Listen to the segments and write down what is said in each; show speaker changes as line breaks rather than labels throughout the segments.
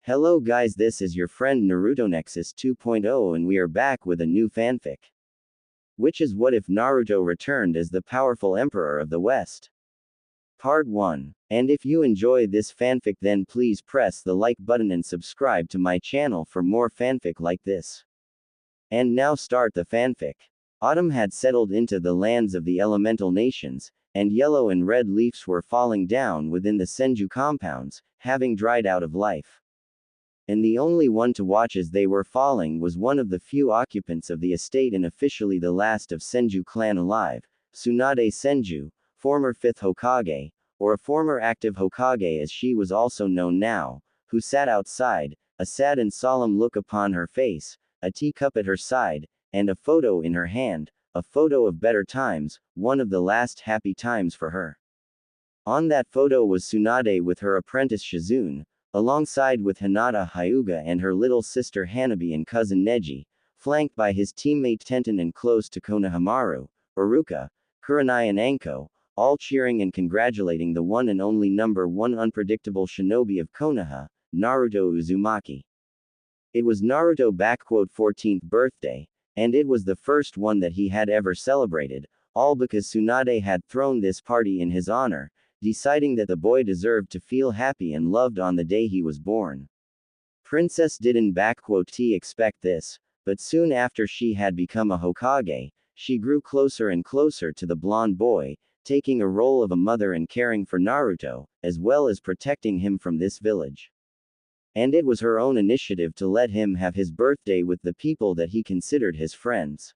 Hello guys, this is your friend Naruto Nexus 2.0 and we are back with a new fanfic. Which is what if Naruto returned as the powerful emperor of the West? Part 1. And if you enjoy this fanfic then please press the like button and subscribe to my channel for more fanfic like this. And now start the fanfic. Autumn had settled into the lands of the elemental nations, and yellow and red leaves were falling down within the Senju compounds, having dried out of life. And the only one to watch as they were falling was one of the few occupants of the estate and officially the last of Senju clan alive, Tsunade Senju, former 5th Hokage, or a former active Hokage as she was also known now, who sat outside, a sad and solemn look upon her face, a teacup at her side, and a photo in her hand, a photo of better times, one of the last happy times for her. On that photo was Tsunade with her apprentice Shizune, alongside with Hinata Hyuga and her little sister Hanabi and cousin Neji, flanked by his teammate Tenten and close to Konohamaru, Iruka, Kurenai and Anko, all cheering and congratulating the one and only number one unpredictable shinobi of Konoha, Naruto Uzumaki. It was Naruto's 14th birthday, and it was the first one that he had ever celebrated, all because Tsunade had thrown this party in his honor, deciding that the boy deserved to feel happy and loved on the day he was born. Princess didn't expect this, but soon after she had become a Hokage, she grew closer and closer to the blonde boy, taking a role of a mother and caring for Naruto, as well as protecting him from this village. And it was her own initiative to let him have his birthday with the people that he considered his friends.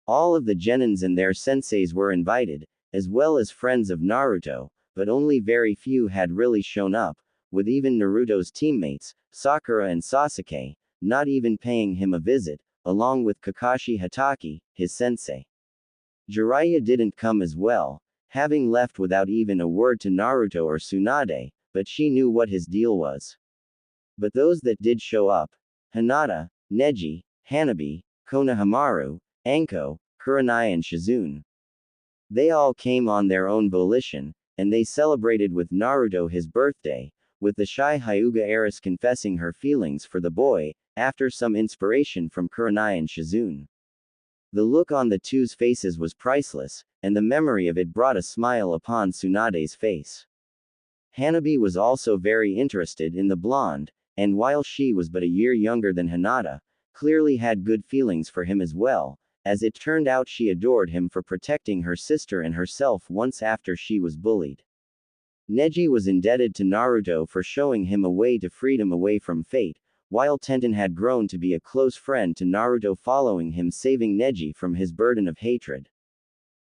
All of the genins and their senseis were invited, as well as friends of Naruto, but only very few had really shown up, with even Naruto's teammates, Sakura and Sasuke, not even paying him a visit, along with Kakashi Hatake, his sensei. Jiraiya didn't come as well, having left without even a word to Naruto or Tsunade, but she knew what his deal was. But those that did show up, Hinata, Neji, Hanabi, Konohamaru, Anko, Kurenai and Shizune. They all came on their own volition, and they celebrated with Naruto his birthday, with the shy Hyuga heiress confessing her feelings for the boy, after some inspiration from Kurenai and Shizune. The look on the two's faces was priceless, and the memory of it brought a smile upon Tsunade's face. Hanabi was also very interested in the blonde, and while she was but a year younger than Hinata, clearly had good feelings for him as well. As it turned out, she adored him for protecting her sister and herself once after she was bullied. Neji was indebted to Naruto for showing him a way to freedom away from fate, while Tenten had grown to be a close friend to Naruto following him saving Neji from his burden of hatred.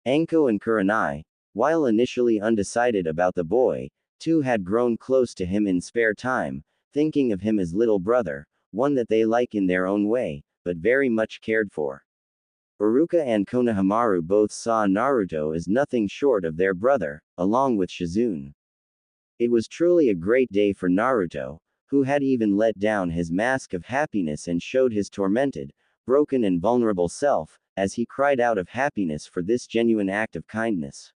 Anko and Kurenai, while initially undecided about the boy, too had grown close to him in spare time, thinking of him as little brother, one that they like in their own way, but very much cared for. Iruka and Konohamaru both saw Naruto as nothing short of their brother, along with Shizune. It was truly a great day for Naruto, who had even let down his mask of happiness and showed his tormented, broken and vulnerable self, as he cried out of happiness for this genuine act of kindness.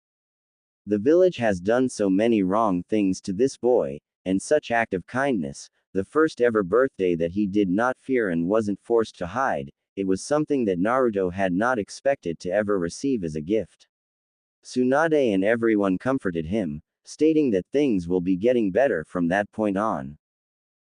The village has done so many wrong things to this boy, and such act of kindness, the first ever birthday that he did not fear and wasn't forced to hide, it was something that Naruto had not expected to ever receive as a gift. Tsunade and everyone comforted him, stating that things will be getting better from that point on.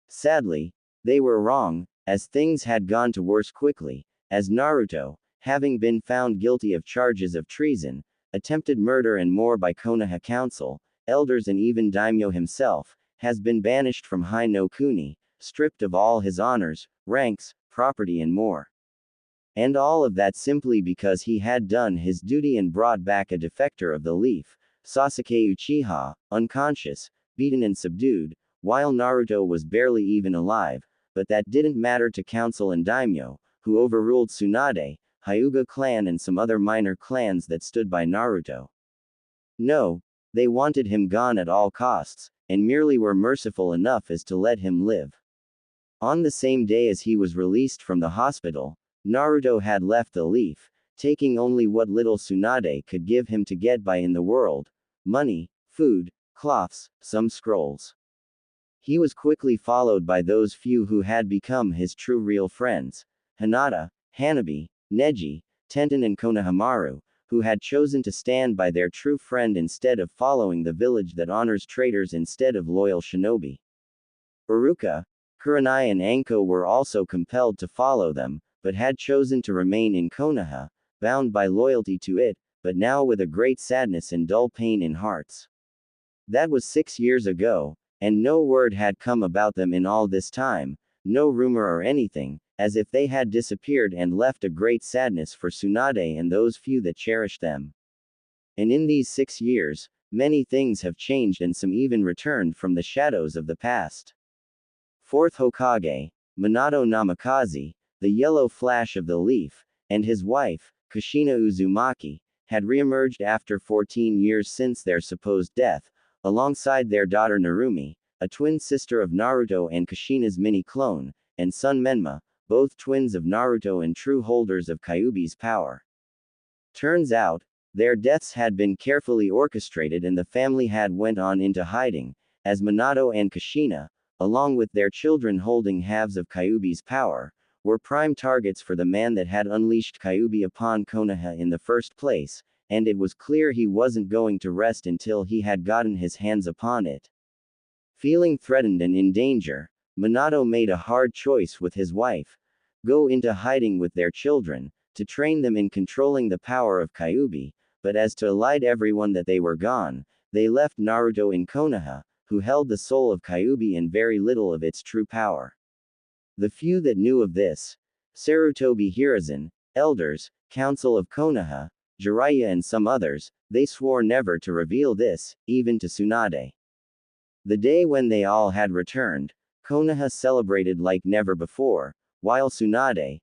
Sadly, they were wrong, as things had gone to worse quickly, as Naruto, having been found guilty of charges of treason, attempted murder and more by Konoha Council, elders and even Daimyo himself, has been banished from Hai no Kuni, stripped of all his honors, ranks, property and more. And all of that simply because he had done his duty and brought back a defector of the leaf, Sasuke Uchiha, unconscious, beaten and subdued, while Naruto was barely even alive, but that didn't matter to Council and Daimyo, who overruled Tsunade, Hyuga clan and some other minor clans that stood by Naruto. No, they wanted him gone at all costs, and merely were merciful enough as to let him live. On the same day as he was released from the hospital, Naruto had left the leaf, taking only what little Tsunade could give him to get by in the world: money, food, cloths, some scrolls. He was quickly followed by those few who had become his true real friends: Hinata, Hanabi, Neji, Tenten and Konohamaru, who had chosen to stand by their true friend instead of following the village that honors traitors instead of loyal shinobi. Uruka, Kurenai and Anko were also compelled to follow them, but had chosen to remain in Konoha, bound by loyalty to it, but now with a great sadness and dull pain in hearts. That was 6 years ago, and no word had come about them in all this time, no rumor or anything, as if they had disappeared and left a great sadness for Tsunade and those few that cherished them. And in these 6 years, many things have changed and some even returned from the shadows of the past. Fourth Hokage, Minato Namikaze, the yellow flash of the leaf, and his wife, Kushina Uzumaki, had reemerged after 14 years since their supposed death, alongside their daughter Narumi, a twin sister of Naruto and Kushina's mini-clone, and son Menma, both twins of Naruto and true holders of Kyuubi's power. Turns out, their deaths had been carefully orchestrated and the family had went on into hiding, as Minato and Kushina, along with their children holding halves of Kyuubi's power, were prime targets for the man that had unleashed Kyuubi upon Konoha in the first place, and it was clear he wasn't going to rest until he had gotten his hands upon it. Feeling threatened and in danger, Minato made a hard choice with his wife: go into hiding with their children, to train them in controlling the power of Kyuubi, but as to allied everyone that they were gone, they left Naruto in Konoha, who held the soul of Kyuubi and very little of its true power. The few that knew of this, Sarutobi Hiruzen, elders, council of Konoha, Jiraiya and some others, they swore never to reveal this, even to Tsunade. The day when they all had returned, Konoha celebrated like never before, while Tsunade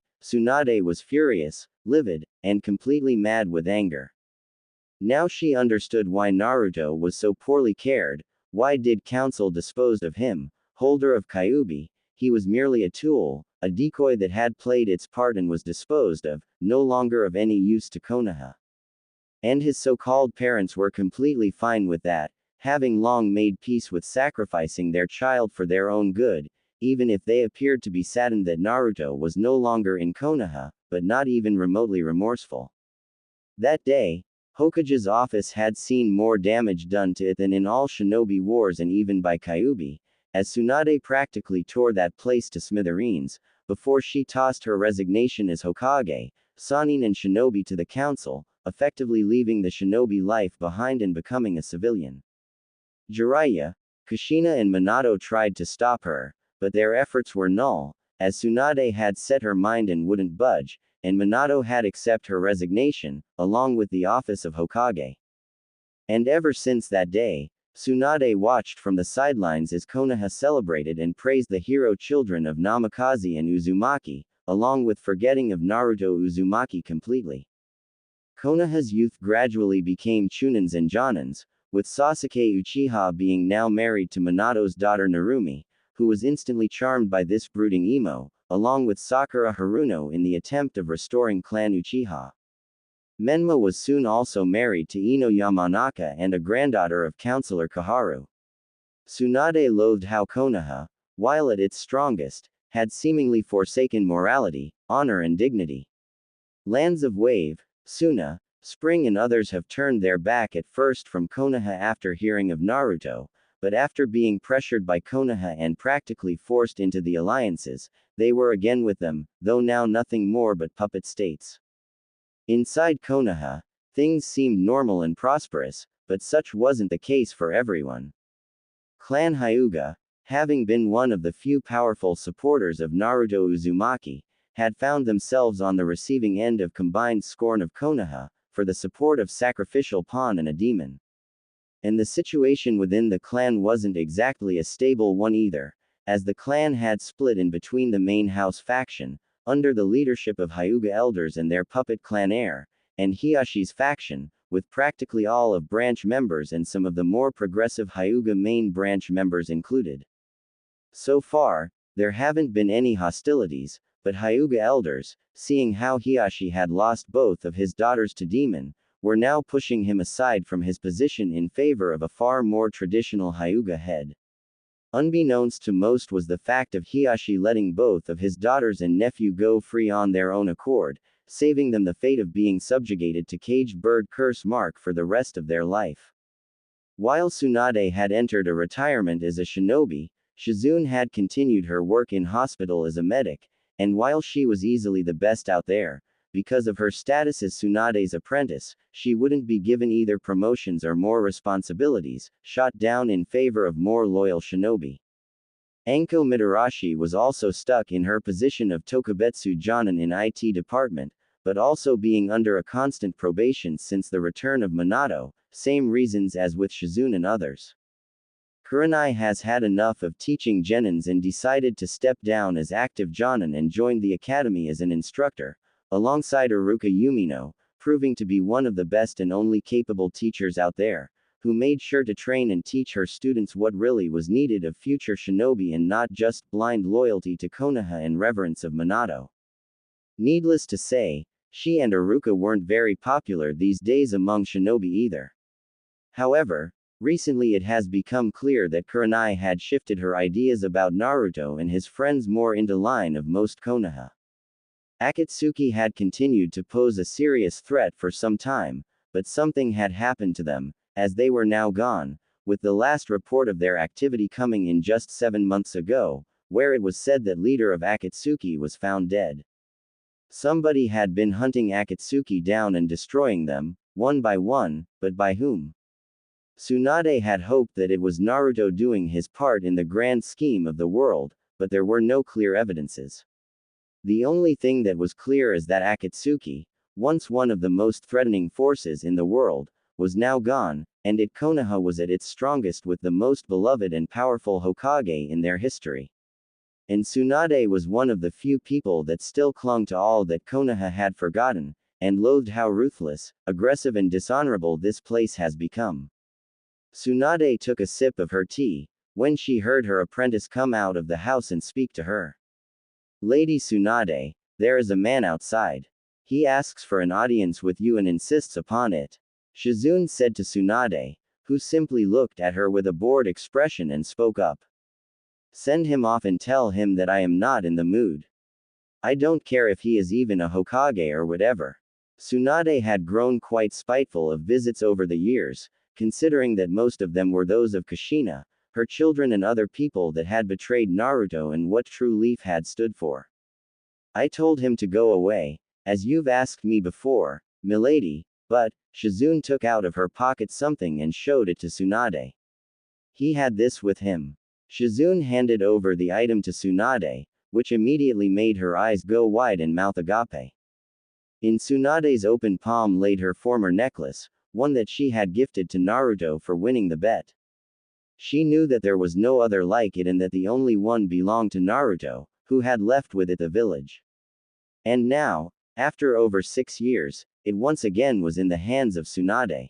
was furious, livid, and completely mad with anger. Now she understood why Naruto was so poorly cared. Why did council dispose of him, holder of Kyuubi? He was merely a tool, a decoy that had played its part and was disposed of, no longer of any use to Konoha. And his so-called parents were completely fine with that, having long made peace with sacrificing their child for their own good, even if they appeared to be saddened that Naruto was no longer in Konoha, but not even remotely remorseful. That day, Hokage's office had seen more damage done to it than in all shinobi wars and even by Kyuubi, as Tsunade practically tore that place to smithereens, before she tossed her resignation as Hokage, Sannin and shinobi to the council, effectively leaving the shinobi life behind and becoming a civilian. Jiraiya, Kushina and Minato tried to stop her, but their efforts were null, as Tsunade had set her mind and wouldn't budge, and Minato had accepted her resignation, along with the office of Hokage. And ever since that day, Tsunade watched from the sidelines as Konoha celebrated and praised the hero children of Namikaze and Uzumaki, along with forgetting of Naruto Uzumaki completely. Konoha's youth gradually became Chunins and Jonins, with Sasuke Uchiha being now married to Minato's daughter Narumi, who was instantly charmed by this brooding emo, along with Sakura Haruno in the attempt of restoring Clan Uchiha. Menma was soon also married to Ino Yamanaka and a granddaughter of Councillor Kaharu. Tsunade loathed how Konoha, while at its strongest, had seemingly forsaken morality, honor and dignity. Lands of Wave, Suna, Spring and others have turned their back at first from Konoha after hearing of Naruto, but after being pressured by Konoha and practically forced into the alliances, they were again with them, though now nothing more but puppet states. Inside Konoha, things seemed normal and prosperous, but such wasn't the case for everyone. Clan Hyuga, having been one of the few powerful supporters of Naruto Uzumaki, had found themselves on the receiving end of combined scorn of Konoha, for the support of sacrificial pawn and a demon. And the situation within the clan wasn't exactly a stable one either, as the clan had split in between the main house faction, under the leadership of Hyuga elders and their puppet clan heir, and Hiyashi's faction, with practically all of branch members and some of the more progressive Hyuga main branch members included. So far, there haven't been any hostilities, but Hyuga elders, seeing how Hiyashi had lost both of his daughters to demon, were now pushing him aside from his position in favor of a far more traditional Hyuga head. Unbeknownst to most was the fact of Hiyashi letting both of his daughters and nephew go free on their own accord, saving them the fate of being subjugated to caged bird curse mark for the rest of their life. While Tsunade had entered a retirement as a shinobi, Shizune had continued her work in hospital as a medic, and while she was easily the best out there, because of her status as Tsunade's apprentice, she wouldn't be given either promotions or more responsibilities, shot down in favor of more loyal shinobi. Anko Mitarashi was also stuck in her position of Tokubetsu Jonin in IT department, but also being under a constant probation since the return of Minato, same reasons as with Shizune and others. Kurenai has had enough of teaching genins and decided to step down as active jonin and joined the academy as an instructor, alongside Iruka Yumino, proving to be one of the best and only capable teachers out there, who made sure to train and teach her students what really was needed of future shinobi and not just blind loyalty to Konoha and reverence of Minato. Needless to say, she and Iruka weren't very popular these days among shinobi either. However, recently it has become clear that Kurenai had shifted her ideas about Naruto and his friends more into line of most Konoha. Akatsuki had continued to pose a serious threat for some time, but something had happened to them, as they were now gone, with the last report of their activity coming in just 7 months ago, where it was said that leader of Akatsuki was found dead. Somebody had been hunting Akatsuki down and destroying them, one by one, but by whom? Tsunade had hoped that it was Naruto doing his part in the grand scheme of the world, but there were no clear evidences. The only thing that was clear is that Akatsuki, once one of the most threatening forces in the world, was now gone, and Konoha was at its strongest with the most beloved and powerful Hokage in their history. And Tsunade was one of the few people that still clung to all that Konoha had forgotten, and loathed how ruthless, aggressive and dishonorable this place has become. Tsunade took a sip of her tea, when she heard her apprentice come out of the house and speak to her. Lady Tsunade, there is a man outside. He asks for an audience with you and insists upon it. Shizune said to Tsunade, who simply looked at her with a bored expression and spoke up. Send him off and tell him that I am not in the mood. I don't care if he is even a Hokage or whatever. Tsunade had grown quite spiteful of visits over the years, considering that most of them were those of Kushina, her children and other people that had betrayed Naruto and what True Leaf had stood for. I told him to go away, as you've asked me before, milady, but, Shizune took out of her pocket something and showed it to Tsunade. He had this with him. Shizune handed over the item to Tsunade, which immediately made her eyes go wide and mouth agape. In Tsunade's open palm laid her former necklace, one that she had gifted to Naruto for winning the bet. She knew that there was no other like it and that the only one belonged to Naruto, who had left with it the village. And now, after over 6 years, it once again was in the hands of Tsunade.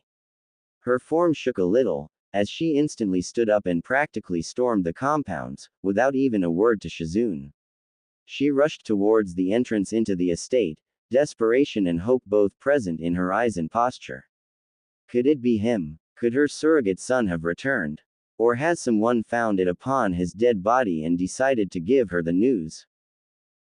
Her form shook a little, as she instantly stood up and practically stormed the compounds, without even a word to Shizune. She rushed towards the entrance into the estate, desperation and hope both present in her eyes and posture. Could it be him? Could her surrogate son have returned? Or has someone found it upon his dead body and decided to give her the news?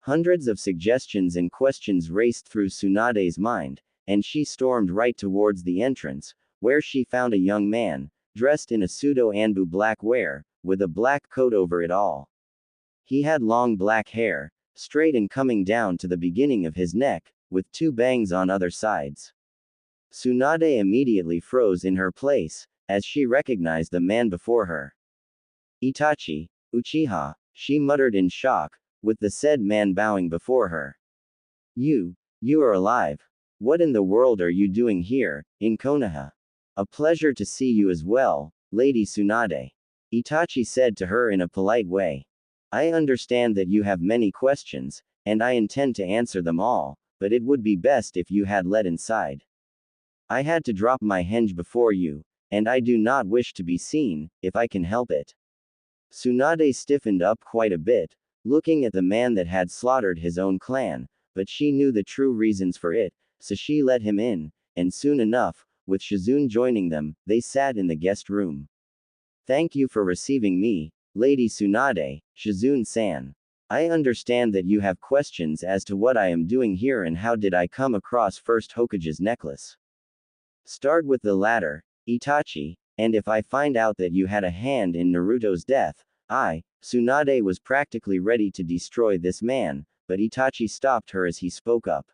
Hundreds of suggestions and questions raced through Tsunade's mind, and she stormed right towards the entrance, where she found a young man, dressed in a pseudo-Anbu black wear, with a black coat over it all. He had long black hair, straight and coming down to the beginning of his neck, with 2 bangs on other sides. Tsunade immediately froze in her place, as she recognized the man before her. Itachi, Uchiha, she muttered in shock, with the said man bowing before her. You are alive. What in the world are you doing here, in Konoha? A pleasure to see you as well, Lady Tsunade. Itachi said to her in a polite way. I understand that you have many questions, and I intend to answer them all, but it would be best if you had let inside. I had to drop my henge before you, and I do not wish to be seen, if I can help it. Tsunade stiffened up quite a bit, looking at the man that had slaughtered his own clan, but she knew the true reasons for it, so she let him in, and soon enough, with Shizune joining them, they sat in the guest room. Thank you for receiving me, Lady Tsunade, Shizune-san. I understand that you have questions as to what I am doing here and how did I come across First Hokage's necklace. Start with the latter, Itachi, and if I find out that you had a hand in Naruto's death, Tsunade was practically ready to destroy this man, but Itachi stopped her as he spoke up.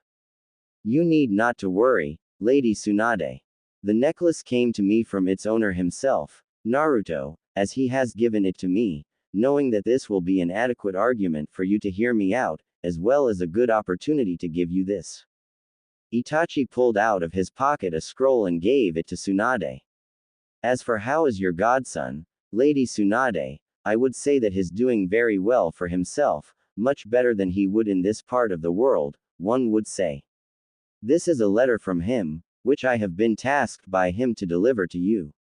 You need not to worry, Lady Tsunade. The necklace came to me from its owner himself, Naruto, as he has given it to me, knowing that this will be an adequate argument for you to hear me out, as well as a good opportunity to give you this. Itachi pulled out of his pocket a scroll and gave it to Tsunade. As for how is your godson, Lady Tsunade, I would say that he's doing very well for himself, much better than he would in this part of the world, one would say. This is a letter from him, which I have been tasked by him to deliver to you.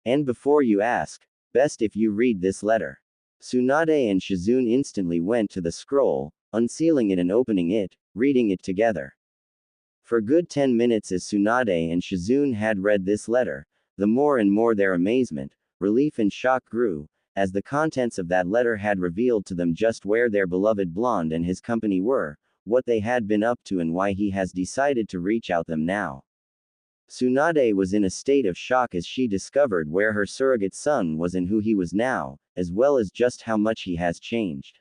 And before you ask, best if you read this letter. Tsunade and Shizune instantly went to the scroll, unsealing it and opening it, reading it together. For good 10 minutes as Tsunade and Shizune had read this letter, the more and more their amazement, relief and shock grew, as the contents of that letter had revealed to them just where their beloved blonde and his company were, what they had been up to and why he has decided to reach out them now. Tsunade was in a state of shock as she discovered where her surrogate son was and who he was now, as well as just how much he has changed.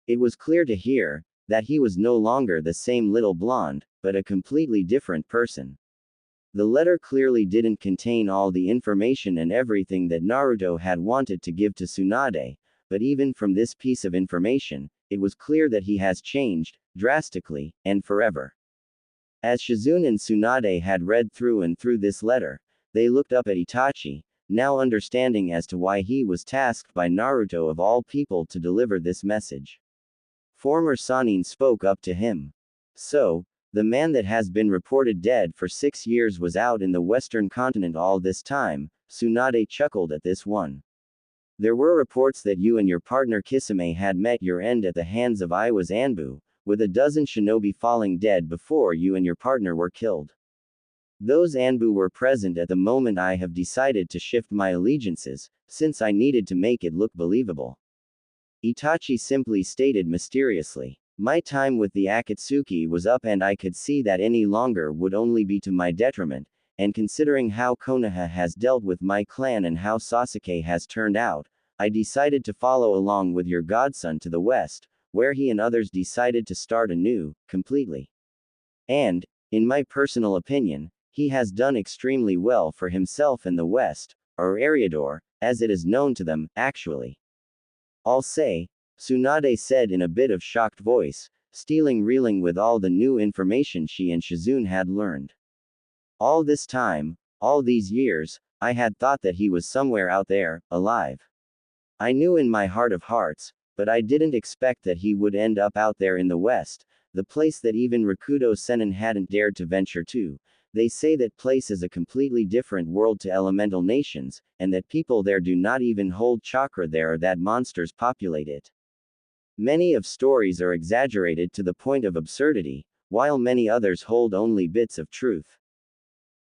It was clear to hear that he was no longer the same little blonde, but a completely different person. The letter clearly didn't contain all the information and everything that Naruto had wanted to give to Tsunade, but even from this piece of information, it was clear that he has changed, drastically, and forever. As Shizune and Tsunade had read through and through this letter, they looked up at Itachi, now understanding as to why he was tasked by Naruto of all people to deliver this message. Former Sannin spoke up to him. So, the man that has been reported dead for 6 years was out in the western continent all this time, Tsunade chuckled at this one. There were reports that you and your partner Kisame had met your end at the hands of Iwa's Anbu, with a dozen shinobi falling dead before you and your partner were killed. Those Anbu were present at the moment I have decided to shift my allegiances, since I needed to make it look believable. Itachi simply stated mysteriously. My time with the Akatsuki was up and I could see that any longer would only be to my detriment, and considering how Konoha has dealt with my clan and how Sasuke has turned out, I decided to follow along with your godson to the west, where he and others decided to start anew, completely. And, in my personal opinion, he has done extremely well for himself in the West, or Eriador, as it is known to them, actually. I'll say, Tsunade said in a bit of shocked voice, reeling with all the new information she and Shizune had learned. All this time, all these years, I had thought that he was somewhere out there, alive. I knew in my heart of hearts, but I didn't expect that he would end up out there in the West, the place that even Rakudo Sennin hadn't dared to venture to. They say that place is a completely different world to elemental nations, and that people there do not even hold chakra there or that monsters populate it. Many of stories are exaggerated to the point of absurdity, while many others hold only bits of truth.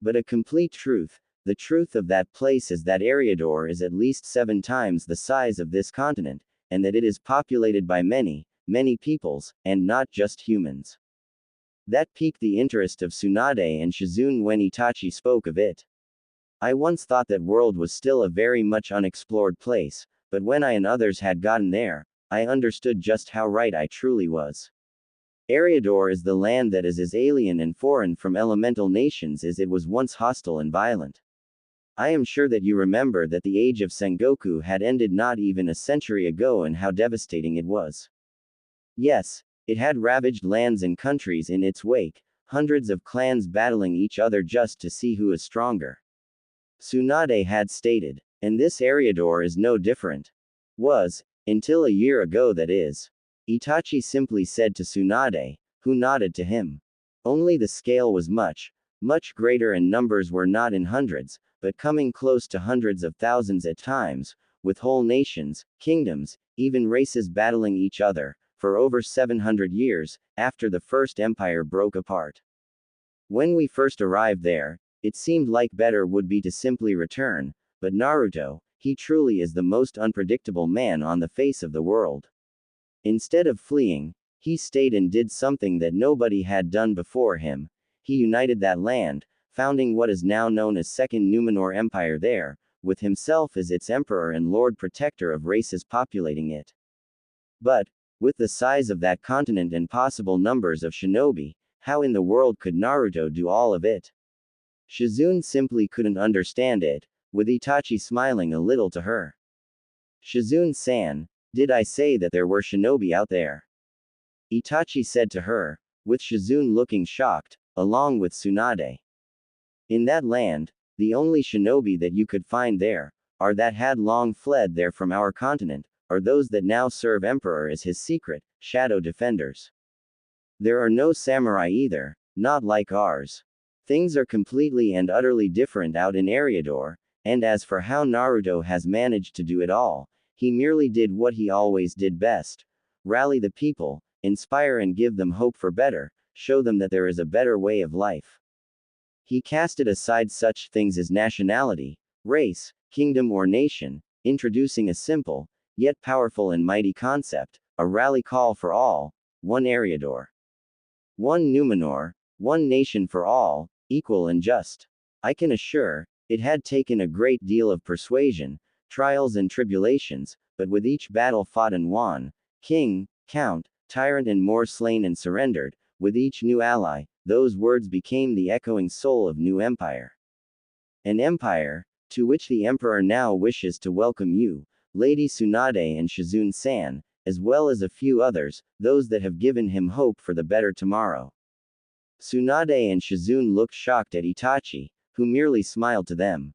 But a complete truth, the truth of that place is that Eriador is at least 7 times the size of this continent, and that it is populated by many, many peoples, and not just humans. That piqued the interest of Tsunade and Shizune when Itachi spoke of it. I once thought that world was still a very much unexplored place, but when I and others had gotten there, I understood just how right I truly was. Eriador is the land that is as alien and foreign from elemental nations as it was once hostile and violent. I am sure that you remember that the age of Sengoku had ended not even a century ago and how devastating it was. Yes, it had ravaged lands and countries in its wake, hundreds of clans battling each other just to see who is stronger. Tsunade had stated, and this Eriador is no different. Was, until a year ago that is. Itachi simply said to Tsunade, who nodded to him. Only the scale was much, much greater and numbers were not in hundreds, but coming close to hundreds of thousands at times, with whole nations, kingdoms, even races battling each other, for over 700 years, after the First Empire broke apart. When we first arrived there, it seemed like better would be to simply return, but Naruto, he truly is the most unpredictable man on the face of the world. Instead of fleeing, he stayed and did something that nobody had done before him. He united that land, founding what is now known as Second Numenor Empire there, with himself as its emperor and lord protector of races populating it. But, with the size of that continent and possible numbers of shinobi, how in the world could Naruto do all of it? Shizune simply couldn't understand it, with Itachi smiling a little to her. Shizune-san, did I say that there were shinobi out there? Itachi said to her, with Shizune looking shocked, along with Tsunade. In that land, the only shinobi that you could find there, are that had long fled there from our continent, or those that now serve Emperor as his secret, shadow defenders. There are no samurai either, not like ours. Things are completely and utterly different out in Eriador, and as for how Naruto has managed to do it all, he merely did what he always did best: rally the people, inspire and give them hope for better, show them that there is a better way of life. He casted aside such things as nationality, race, kingdom or nation, introducing a simple, yet powerful and mighty concept, a rally call for all, one Eriador. One Numenor, one nation for all, equal and just. I can assure, it had taken a great deal of persuasion, trials and tribulations, but with each battle fought and won, king, count, tyrant and more slain and surrendered, with each new ally, those words became the echoing soul of new empire. An empire, to which the emperor now wishes to welcome you, Lady Tsunade and Shizune-san, as well as a few others, those that have given him hope for the better tomorrow. Tsunade and Shizune looked shocked at Itachi, who merely smiled to them.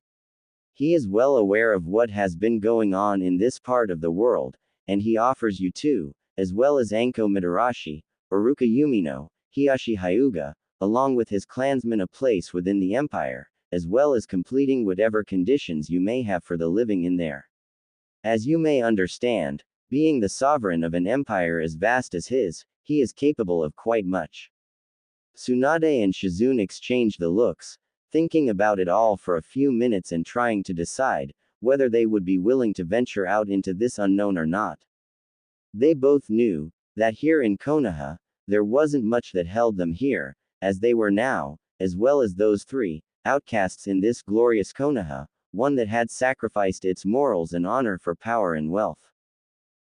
He is well aware of what has been going on in this part of the world, and he offers you too, as well as Anko Mitarashi, Uruka Yumino, Hiyashi Hyuga, along with his clansmen a place within the empire, as well as completing whatever conditions you may have for the living in there. As you may understand, being the sovereign of an empire as vast as his, he is capable of quite much. Tsunade and Shizune exchanged the looks, thinking about it all for a few minutes and trying to decide whether they would be willing to venture out into this unknown or not. They both knew that here in Konoha, there wasn't much that held them here, as they were now, as well as those three outcasts in this glorious Konoha, one that had sacrificed its morals and honor for power and wealth.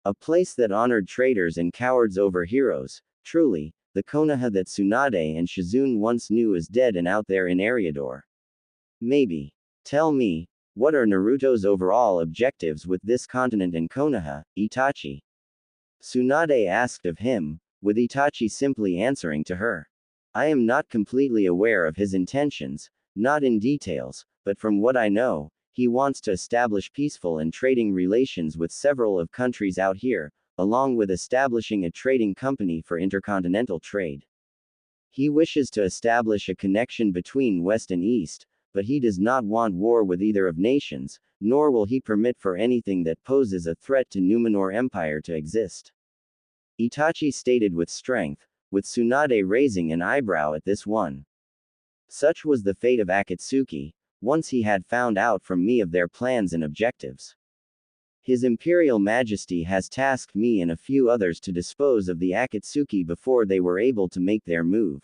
A place that honored traitors and cowards over heroes. Truly, the Konoha that Tsunade and Shizune once knew is dead and out there in Eriador. Maybe. Tell me, what are Naruto's overall objectives with this continent and Konoha, Itachi? Tsunade asked of him, with Itachi simply answering to her. I am not completely aware of his intentions, not in details, but from what I know, he wants to establish peaceful and trading relations with several of countries out here, along with establishing a trading company for intercontinental trade. He wishes to establish a connection between West and East, but he does not want war with either of nations, nor will he permit for anything that poses a threat to Numenor Empire to exist. Itachi stated with strength, with Tsunade raising an eyebrow at this one. Such was the fate of Akatsuki, once he had found out from me of their plans and objectives. His Imperial Majesty has tasked me and a few others to dispose of the Akatsuki before they were able to make their move.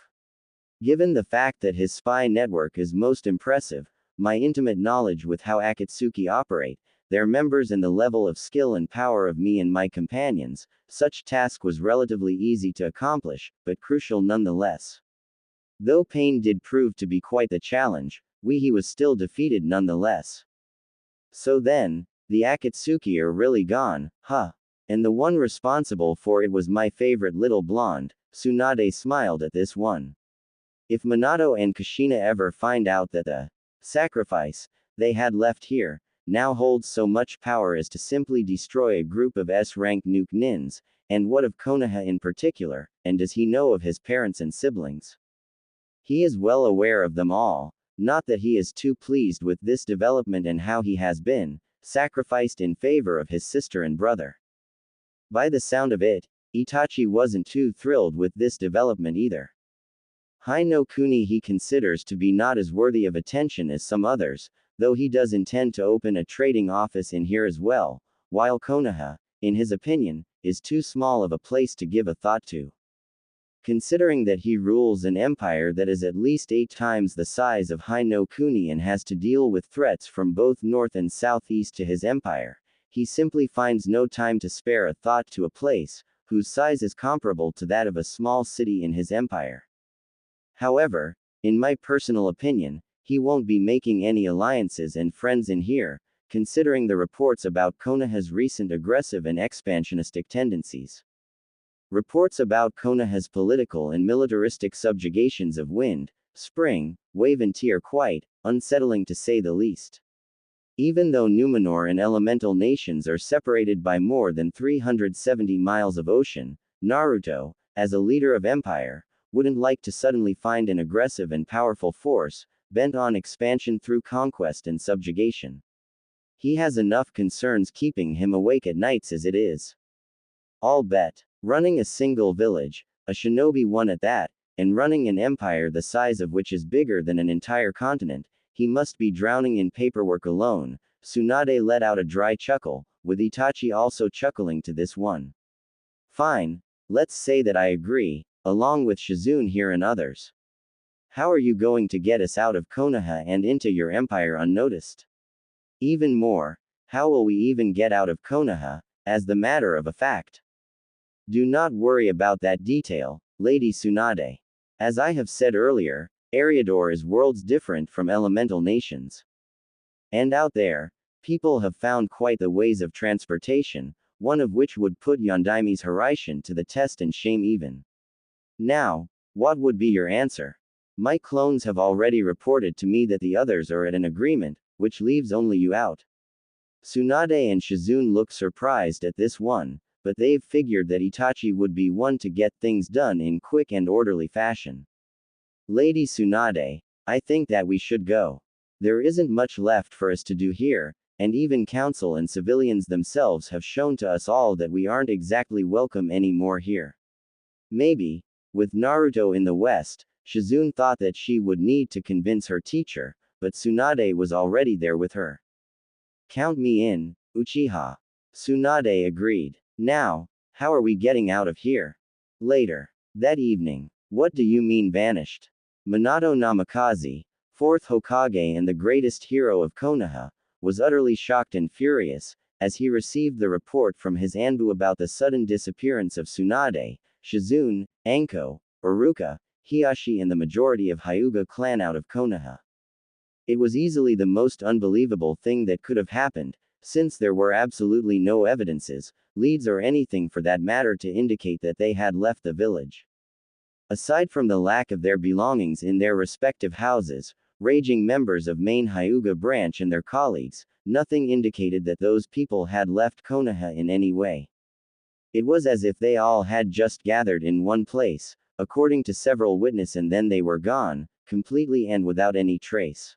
Given the fact that his spy network is most impressive, my intimate knowledge with how Akatsuki operate, their members and the level of skill and power of me and my companions, such task was relatively easy to accomplish, but crucial nonetheless. Though pain did prove to be quite the challenge, he was still defeated nonetheless. So then, the Akatsuki are really gone, huh? And the one responsible for it was my favorite little blonde. Tsunade smiled at this one. If Minato and Kushina ever find out that the sacrifice they had left here now holds so much power as to simply destroy a group of S-rank nuke nins, and what of Konoha in particular, and does he know of his parents and siblings? He is well aware of them all, not that he is too pleased with this development and how he has been sacrificed in favor of his sister and brother. By the sound of it, Itachi wasn't too thrilled with this development either. Hai no Kuni he considers to be not as worthy of attention as some others, though he does intend to open a trading office in here as well, while Konoha, in his opinion, is too small of a place to give a thought to. Considering that he rules an empire that is at least 8 times the size of Hai no Kuni and has to deal with threats from both north and southeast to his empire, he simply finds no time to spare a thought to a place whose size is comparable to that of a small city in his empire. However, in my personal opinion, he won't be making any alliances and friends in here, considering the reports about Konoha's recent aggressive and expansionistic tendencies. Reports about Konoha's political and militaristic subjugations of Wind, Spring, Wave and Tea are quite unsettling to say the least. Even though Numenor and elemental nations are separated by more than 370 miles of ocean, Naruto, as a leader of empire, wouldn't like to suddenly find an aggressive and powerful force, bent on expansion through conquest and subjugation. He has enough concerns keeping him awake at nights as it is. I'll bet. Running a single village, a shinobi one at that, and running an empire the size of which is bigger than an entire continent, he must be drowning in paperwork alone. Tsunade let out a dry chuckle, with Itachi also chuckling to this one. Fine, let's say that I agree, along with Shizune here and others. How are you going to get us out of Konoha and into your empire unnoticed? Even more, how will we even get out of Konoha, as the matter of a fact? Do not worry about that detail, Lady Tsunade. As I have said earlier, Eriador is worlds different from elemental nations. And out there, people have found quite the ways of transportation, one of which would put Yondaimi's Hiraishin to the test and shame even. Now, what would be your answer? My clones have already reported to me that the others are at an agreement, which leaves only you out. Tsunade and Shizune look surprised at this one, but they've figured that Itachi would be one to get things done in quick and orderly fashion. Lady Tsunade, I think that we should go. There isn't much left for us to do here, and even council and civilians themselves have shown to us all that we aren't exactly welcome anymore here. Maybe, with Naruto in the west, Shizune thought that she would need to convince her teacher, but Tsunade was already there with her. Count me in, Uchiha. Tsunade agreed. Now, how are we getting out of here? Later. That evening. What do you mean vanished? Minato Namikaze, 4th Hokage and the greatest hero of Konoha, was utterly shocked and furious, as he received the report from his Anbu about the sudden disappearance of Tsunade, Shizune, Anko, Iruka, Hiashi and the majority of Hyuga clan out of Konoha. It was easily the most unbelievable thing that could have happened, since there were absolutely no evidences, leads or anything for that matter to indicate that they had left the village. Aside from the lack of their belongings in their respective houses, raging members of main Hyuga branch and their colleagues, nothing indicated that those people had left Konoha in any way. It was as if they all had just gathered in one place, according to several witnesses, and then they were gone, completely and without any trace.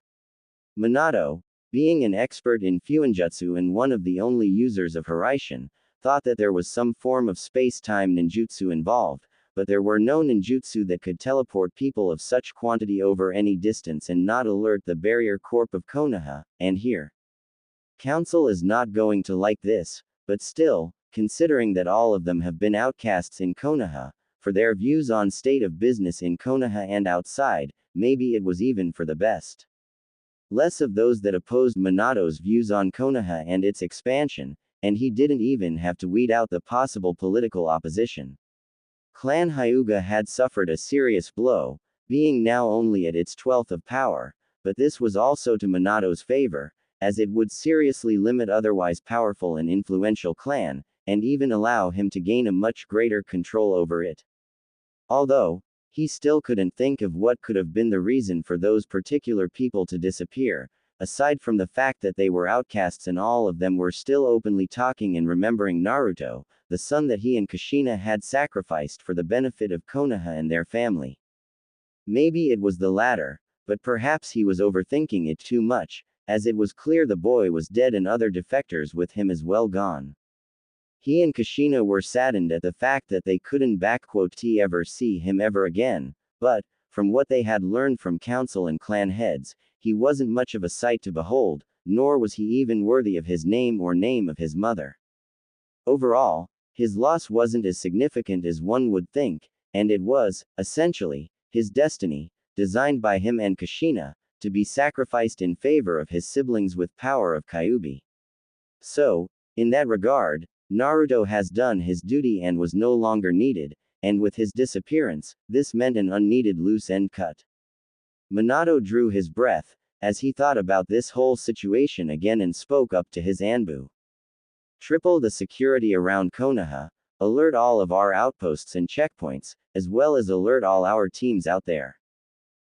Minato, being an expert in Fuinjutsu and one of the only users of Hiraishin, thought that there was some form of space-time ninjutsu involved, but there were no ninjutsu that could teleport people of such quantity over any distance and not alert the barrier corp of Konoha, and here. Council is not going to like this, but still, considering that all of them have been outcasts in Konoha, for their views on state of business in Konoha and outside, maybe it was even for the best. Less of those that opposed Minato's views on Konoha and its expansion, and he didn't even have to weed out the possible political opposition. Clan Hyuga had suffered a serious blow, being now only at its 12th of power, but this was also to Minato's favor, as it would seriously limit otherwise powerful and influential clan, and even allow him to gain a much greater control over it. Although, he still couldn't think of what could have been the reason for those particular people to disappear, aside from the fact that they were outcasts and all of them were still openly talking and remembering Naruto, the son that he and Kushina had sacrificed for the benefit of Konoha and their family. Maybe it was the latter, but perhaps he was overthinking it too much, as it was clear the boy was dead and other defectors with him as well gone. He and Kushina were saddened at the fact that they couldn't ever see him ever again, but, from what they had learned from council and clan heads, he wasn't much of a sight to behold, nor was he even worthy of his name or name of his mother. Overall, his loss wasn't as significant as one would think, and it was, essentially, his destiny, designed by him and Kushina, to be sacrificed in favor of his siblings with power of Kyuubi. So, in that regard, Naruto has done his duty and was no longer needed, and with his disappearance, this meant an unneeded loose end cut. Minato drew his breath, as he thought about this whole situation again and spoke up to his Anbu. Triple the security around Konoha, alert all of our outposts and checkpoints, as well as alert all our teams out there.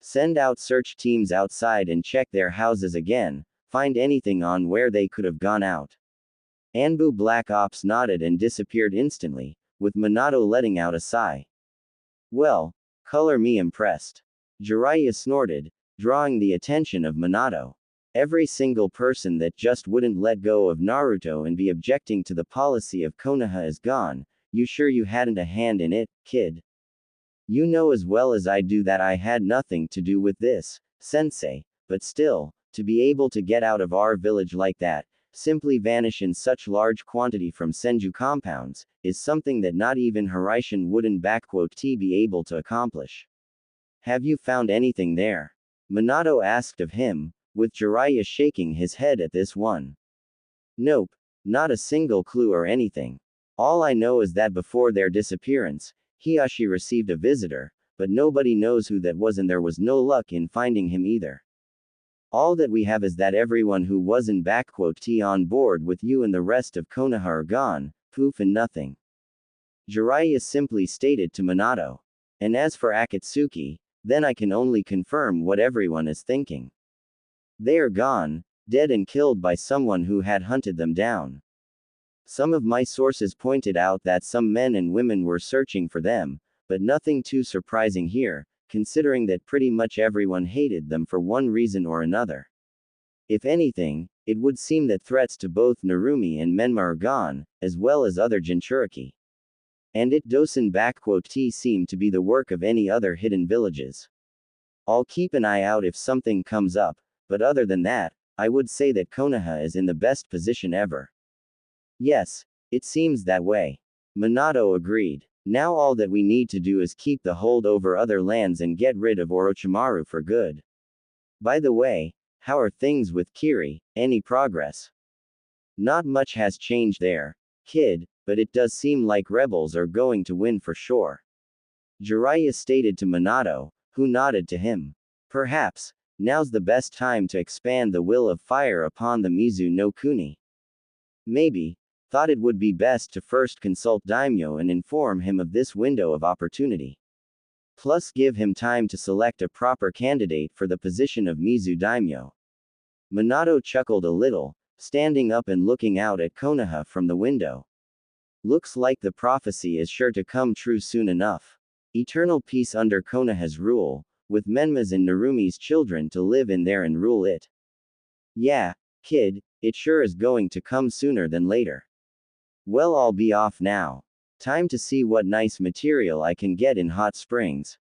Send out search teams outside and check their houses again, find anything on where they could have gone out. Anbu Black Ops nodded and disappeared instantly, with Minato letting out a sigh. Well, color me impressed. Jiraiya snorted, drawing the attention of Minato. Every single person that just wouldn't let go of Naruto and be objecting to the policy of Konoha is gone. You sure you hadn't a hand in it, kid? You know as well as I do that I had nothing to do with this, sensei, but still, to be able to get out of our village like that, simply vanish in such large quantity from Senju compounds, is something that not even Hiraishin wouldn't be able to accomplish. Have you found anything there? Minato asked of him, with Jiraiya shaking his head at this one. Nope, not a single clue or anything. All I know is that before their disappearance, Hiyashi received a visitor, but nobody knows who that was and there was no luck in finding him either. All that we have is that everyone who wasn't on board with you and the rest of Konoha are gone, poof and nothing. Jiraiya simply stated to Minato. And as for Akatsuki, then I can only confirm what everyone is thinking. They are gone, dead and killed by someone who had hunted them down. Some of my sources pointed out that some men and women were searching for them, but nothing too surprising here, considering that pretty much everyone hated them for one reason or another. If anything, it would seem that threats to both Narumi and Menma are gone, as well as other Jinchuriki. And it doesn't seem to be the work of any other hidden villages. I'll keep an eye out if something comes up, but other than that, I would say that Konoha is in the best position ever. Yes, it seems that way. Minato agreed. Now all that we need to do is keep the hold over other lands and get rid of Orochimaru for good. By the way, how are things with Kiri? Any progress? Not much has changed there, kid, but it does seem like rebels are going to win for sure. Jiraiya stated to Minato, who nodded to him. Perhaps, now's the best time to expand the will of fire upon the Mizu no Kuni. Maybe, thought it would be best to first consult Daimyo and inform him of this window of opportunity. Plus give him time to select a proper candidate for the position of Mizu Daimyo. Minato chuckled a little, standing up and looking out at Konoha from the window. Looks like the prophecy is sure to come true soon enough. Eternal peace under Konoha's rule, with Menma's and Narumi's children to live in there and rule it. Yeah, kid, it sure is going to come sooner than later. Well, I'll be off now. Time to see what nice material I can get in Hot Springs.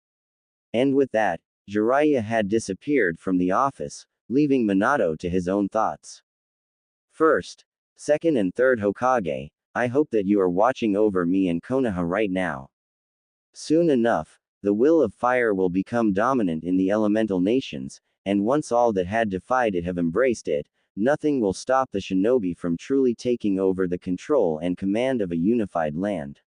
And with that, Jiraiya had disappeared from the office, leaving Minato to his own thoughts. First, second and third Hokage, I hope that you are watching over me and Konoha right now. Soon enough, the will of fire will become dominant in the elemental nations, and once all that had defied it have embraced it, nothing will stop the shinobi from truly taking over the control and command of a unified land.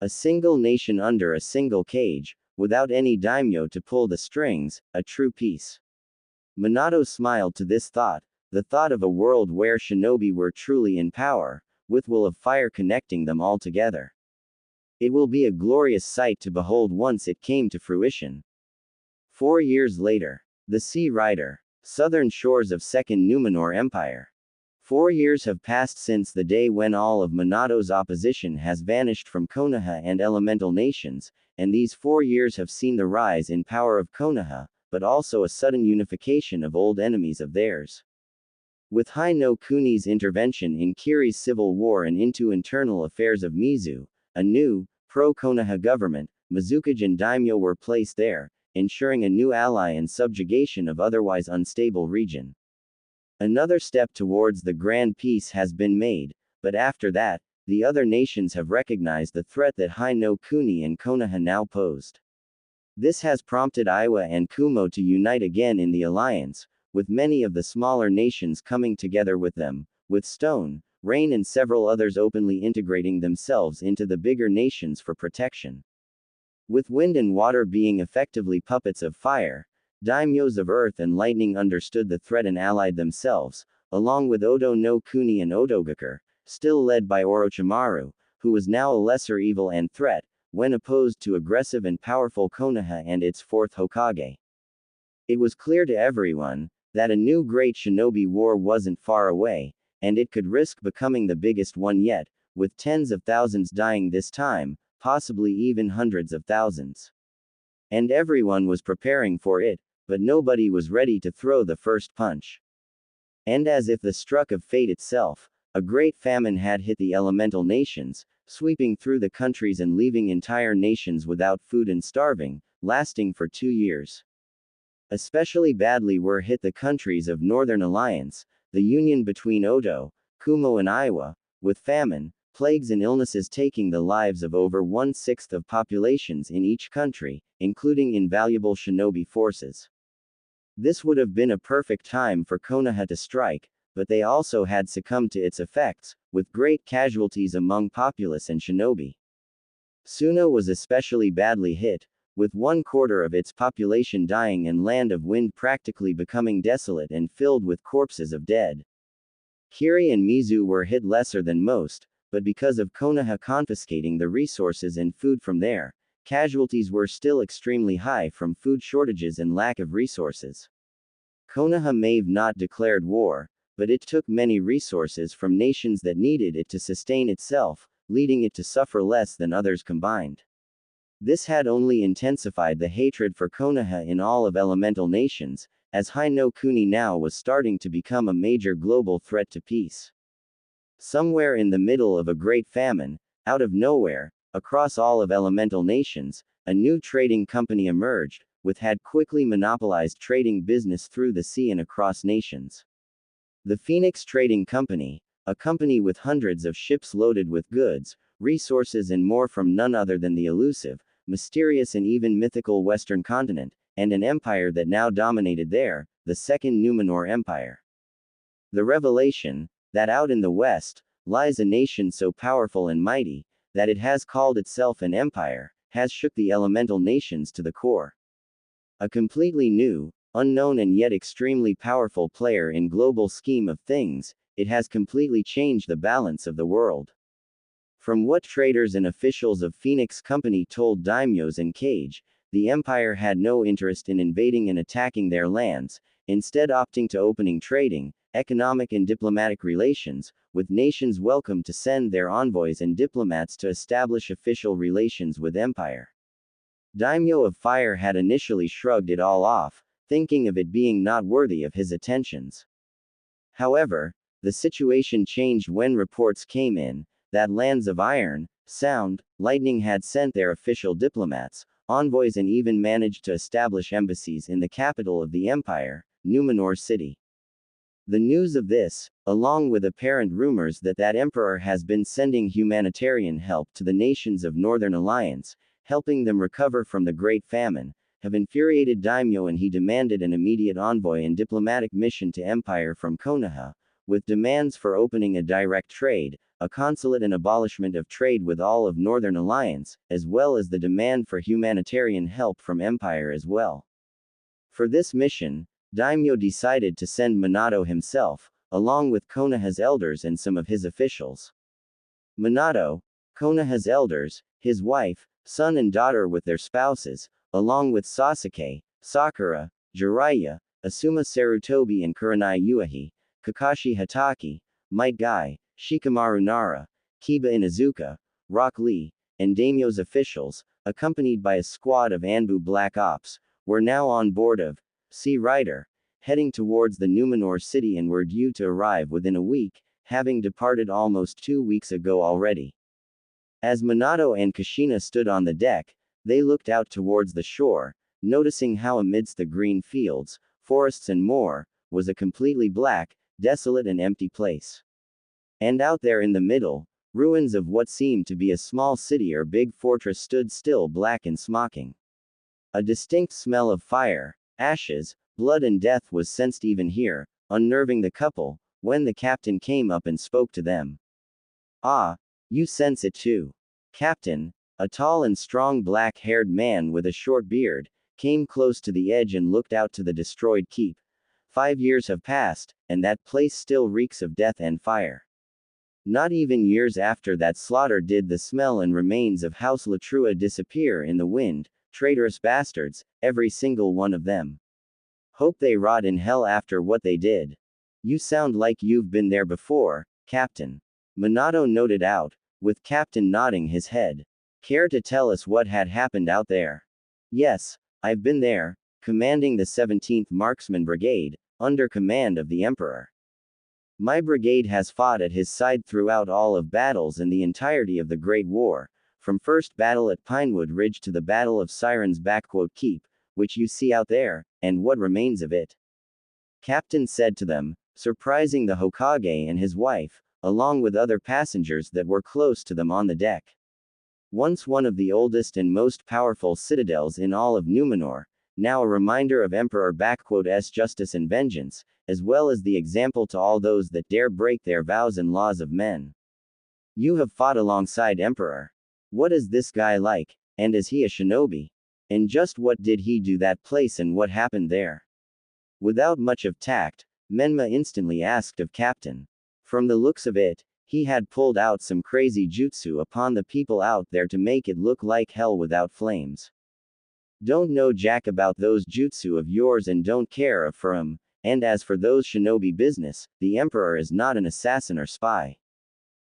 A single nation under a single cage, without any daimyo to pull the strings, a true peace. Minato smiled to this thought, the thought of a world where shinobi were truly in power, with will of fire connecting them all together. It will be a glorious sight to behold once it came to fruition. 4 years later. The Sea Rider. Southern shores of Second Numenor Empire. 4 years have passed since the day when all of Minato's opposition has vanished from Konoha and elemental nations, and these 4 years have seen the rise in power of Konoha, but also a sudden unification of old enemies of theirs. With Hai no Kuni's intervention in Kiri's civil war and into internal affairs of Mizu, a new, pro-Konoha government, Mizukage and Daimyo were placed there, ensuring a new ally and subjugation of otherwise unstable region. Another step towards the grand peace has been made, but after that, the other nations have recognized the threat that Hi no Kuni and Konoha now posed. This has prompted Iwa and Kumo to unite again in the alliance, with many of the smaller nations coming together with them, with Stone, Rain and several others openly integrating themselves into the bigger nations for protection. With Wind and Water being effectively puppets of fire, daimyos of Earth and Lightning understood the threat and allied themselves, along with Odo no Kuni and Odogakure, still led by Orochimaru, who was now a lesser evil and threat, when opposed to aggressive and powerful Konoha and its fourth Hokage. It was clear to everyone that a new great shinobi war wasn't far away, and it could risk becoming the biggest one yet, with tens of thousands dying this time, possibly even hundreds of thousands. And everyone was preparing for it, but nobody was ready to throw the first punch. And as if the stroke of fate itself, a great famine had hit the elemental nations, sweeping through the countries and leaving entire nations without food and starving, lasting for 2 years. Especially badly were hit the countries of Northern Alliance, the union between Odo, Kumo and Iwa, with famine, plagues and illnesses taking the lives of over 1/6 of populations in each country, including invaluable shinobi forces. This would have been a perfect time for Konoha to strike, but they also had succumbed to its effects, with great casualties among populace and shinobi. Suno was especially badly hit, with 1/4 of its population dying and Land of Wind practically becoming desolate and filled with corpses of dead. Kiri and Mizu were hit lesser than most, but because of Konoha confiscating the resources and food from there, casualties were still extremely high from food shortages and lack of resources. Konoha may have not declared war, but it took many resources from nations that needed it to sustain itself, leading it to suffer less than others combined. This had only intensified the hatred for Konoha in all of elemental nations, as Hi no Kuni now was starting to become a major global threat to peace. Somewhere in the middle of a great famine, out of nowhere, across all of elemental nations, a new trading company emerged, which had quickly monopolized trading business through the sea and across nations. The Phoenix Trading Company, a company with hundreds of ships loaded with goods, resources and more from none other than the elusive, mysterious and even mythical Western continent, and an empire that now dominated there, the Second Numenor Empire. The revelation, that out in the West, lies a nation so powerful and mighty, that it has called itself an empire, has shook the elemental nations to the core. A completely new, unknown and yet extremely powerful player in global scheme of things, it has completely changed the balance of the world. From what traders and officials of Phoenix Company told daimyos and Cage, the empire had no interest in invading and attacking their lands, instead opting to opening trading, economic and diplomatic relations, with nations welcome to send their envoys and diplomats to establish official relations with empire. Daimyo of Fire had initially shrugged it all off, thinking of it being not worthy of his attentions. However, the situation changed when reports came in, that lands of Iron, Sound, Lightning had sent their official diplomats, envoys and even managed to establish embassies in the capital of the empire, Numenor City. The news of this, along with apparent rumors that that emperor has been sending humanitarian help to the nations of Northern Alliance, helping them recover from the Great Famine, have infuriated Daimyo and he demanded an immediate envoy and diplomatic mission to Empire from Konoha, with demands for opening a direct trade, a consulate and abolishment of trade with all of Northern Alliance, as well as the demand for humanitarian help from Empire as well. For this mission, Daimyo decided to send Minato himself, along with Konoha's elders and some of his officials. Minato, Konoha's elders, his wife, son and daughter with their spouses, along with Sasuke, Sakura, Jiraiya, Asuma Sarutobi and Kurenai Uehi, Kakashi Hatake, Might Guy, Shikamaru Nara, Kiba Inuzuka, Rock Lee, and Daimyo's officials, accompanied by a squad of Anbu Black Ops, were now on board of Sea Rider, heading towards the Numenor city and were due to arrive within a week, having departed almost 2 weeks ago already. As Minato and Kushina stood on the deck, they looked out towards the shore, noticing how amidst the green fields, forests and more, was a completely black, desolate and empty place. And out there in the middle, ruins of what seemed to be a small city or big fortress stood still, black and smoking. A distinct smell of fire, ashes, blood and death was sensed even here, unnerving the couple, when the captain came up and spoke to them. "Ah, you sense it too." Captain, a tall and strong black-haired man with a short beard, came close to the edge and looked out to the destroyed keep. 5 years have passed, and that place still reeks of death and fire. Not even years after that slaughter did the smell and remains of House Latrua disappear in the wind. Traitorous bastards, every single one of them. Hope they rot in hell after what they did. You sound like you've been there before, Captain. Minato noted out, with Captain nodding his head. Care to tell us what had happened out there? Yes, I've been there, commanding the 17th Marksman Brigade, under command of the Emperor. My brigade has fought at his side throughout all of battles in the entirety of the Great War, from first battle at Pinewood Ridge to the Battle of Sirens Keep, which you see out there, and what remains of it. Captain said to them, surprising the Hokage and his wife, along with other passengers that were close to them on the deck. Once one of the oldest and most powerful citadels in all of Numenor, now a reminder of Emperor S justice and vengeance, as well as the example to all those that dare break their vows and laws of men. You have fought alongside Emperor. What is this guy like, and is he a shinobi? And just what did he do that place and what happened there? Without much of tact, Menma instantly asked of Captain. From the looks of it, he had pulled out some crazy jutsu upon the people out there to make it look like hell without flames. Don't know jack about those jutsu of yours and don't care for 'em, and as for those shinobi business, the Emperor is not an assassin or spy.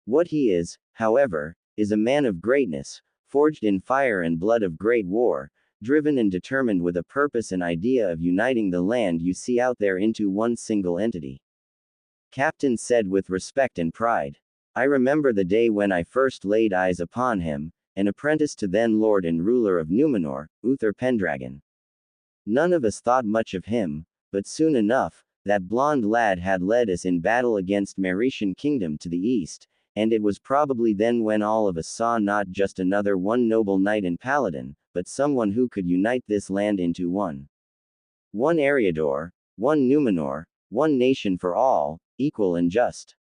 What he is, however, is a man of greatness, forged in fire and blood of great war, driven and determined with a purpose and idea of uniting the land you see out there into one single entity. Captain said with respect and pride. I remember the day when I first laid eyes upon him, an apprentice to then Lord and ruler of Numenor, Uther Pendragon. None of us thought much of him, but soon enough, that blonde lad had led us in battle against Meretian Kingdom to the east, and it was probably then when all of us saw not just another one noble knight and paladin, but someone who could unite this land into one. One Eriador, one Numenor, one nation for all, equal and just.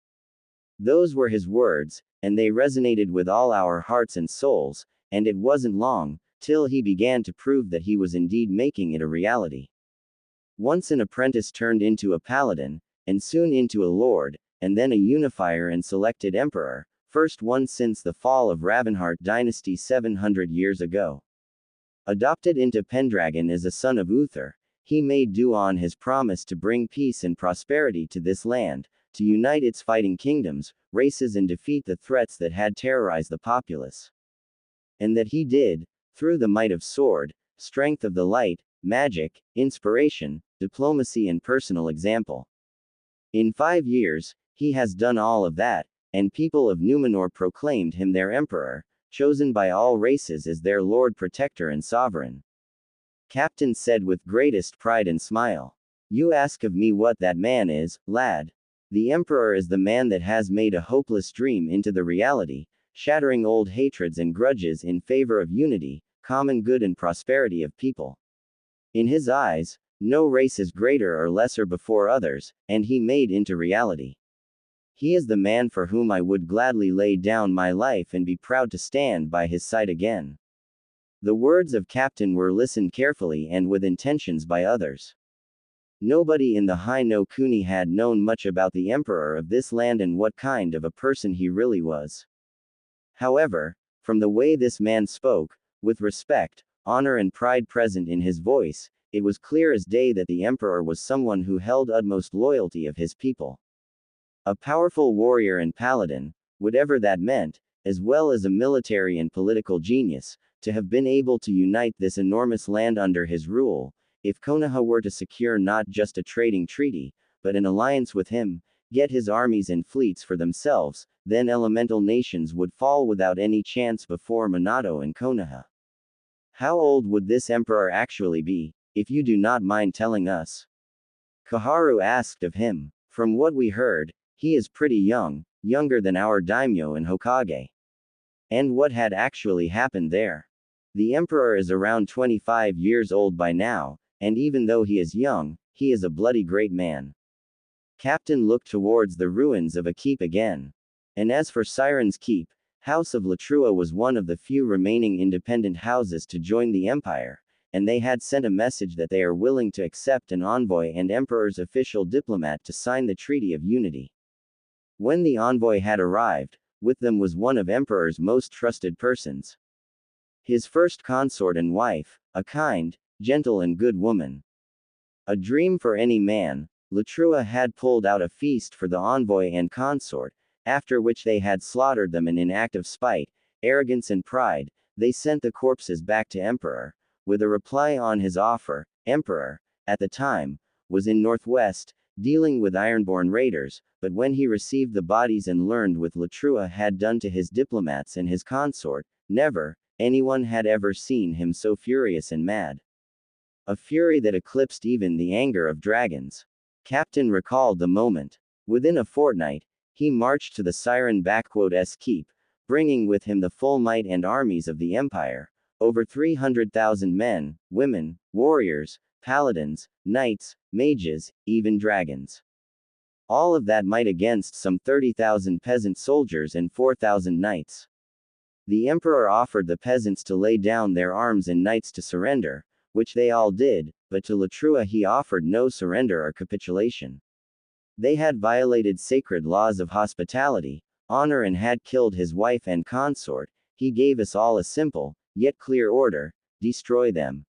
Those were his words, and they resonated with all our hearts and souls, and it wasn't long, till he began to prove that he was indeed making it a reality. Once an apprentice turned into a paladin, and soon into a lord, and then a unifier and selected emperor, first one since the fall of Ravenheart dynasty 700 years ago. Adopted into Pendragon as a son of Uther, he made due on his promise to bring peace and prosperity to this land, to unite its fighting kingdoms, races and defeat the threats that had terrorized the populace. And that he did, through the might of sword, strength of the light, magic, inspiration, diplomacy and personal example. In 5 years, he has done all of that, and people of Numenor proclaimed him their emperor, chosen by all races as their lord protector and sovereign. Captain said with greatest pride and smile. You ask of me what that man is, lad. The emperor is the man that has made a hopeless dream into the reality, shattering old hatreds and grudges in favor of unity, common good and prosperity of people. In his eyes, no race is greater or lesser before others, and he made into reality. He is the man for whom I would gladly lay down my life and be proud to stand by his side again. The words of Captain were listened carefully and with intentions by others. Nobody in the High no Kuni had known much about the emperor of this land and what kind of a person he really was. However, from the way this man spoke, with respect, honor and pride present in his voice, it was clear as day that the emperor was someone who held utmost loyalty of his people. A powerful warrior and paladin, whatever that meant, as well as a military and political genius, to have been able to unite this enormous land under his rule. If Konoha were to secure not just a trading treaty, but an alliance with him, get his armies and fleets for themselves, then elemental nations would fall without any chance before Minato and Konoha. How old would this emperor actually be, if you do not mind telling us? Koharu asked of him. From what we heard, he is pretty young, younger than our daimyo and Hokage. And what had actually happened there? The emperor is around 25 years old by now, and even though he is young, he is a bloody great man. Captain looked towards the ruins of a keep again. And as for Siren's Keep, House of Latrua was one of the few remaining independent houses to join the empire, and they had sent a message that they are willing to accept an envoy and emperor's official diplomat to sign the Treaty of Unity. When the envoy had arrived, with them was one of emperor's most trusted persons. His first consort and wife, a kind, gentle and good woman. A dream for any man, Latrua had pulled out a feast for the envoy and consort, after which they had slaughtered them and in act of spite, arrogance and pride, they sent the corpses back to emperor, with a reply on his offer. Emperor, at the time, was in Northwest, dealing with Ironborn raiders, but when he received the bodies and learned what Latrua had done to his diplomats and his consort, never, anyone had ever seen him so furious and mad. A fury that eclipsed even the anger of dragons. Captain recalled the moment. Within a fortnight, he marched to the Siren-S keep, bringing with him the full might and armies of the empire, over 300,000 men, women, warriors, paladins, knights, mages, even dragons. All of that might against some 30,000 peasant soldiers and 4,000 knights. The emperor offered the peasants to lay down their arms and knights to surrender, which they all did, but to Latrua he offered no surrender or capitulation. They had violated sacred laws of hospitality, honor and had killed his wife and consort. He gave us all a simple, yet clear order: destroy them.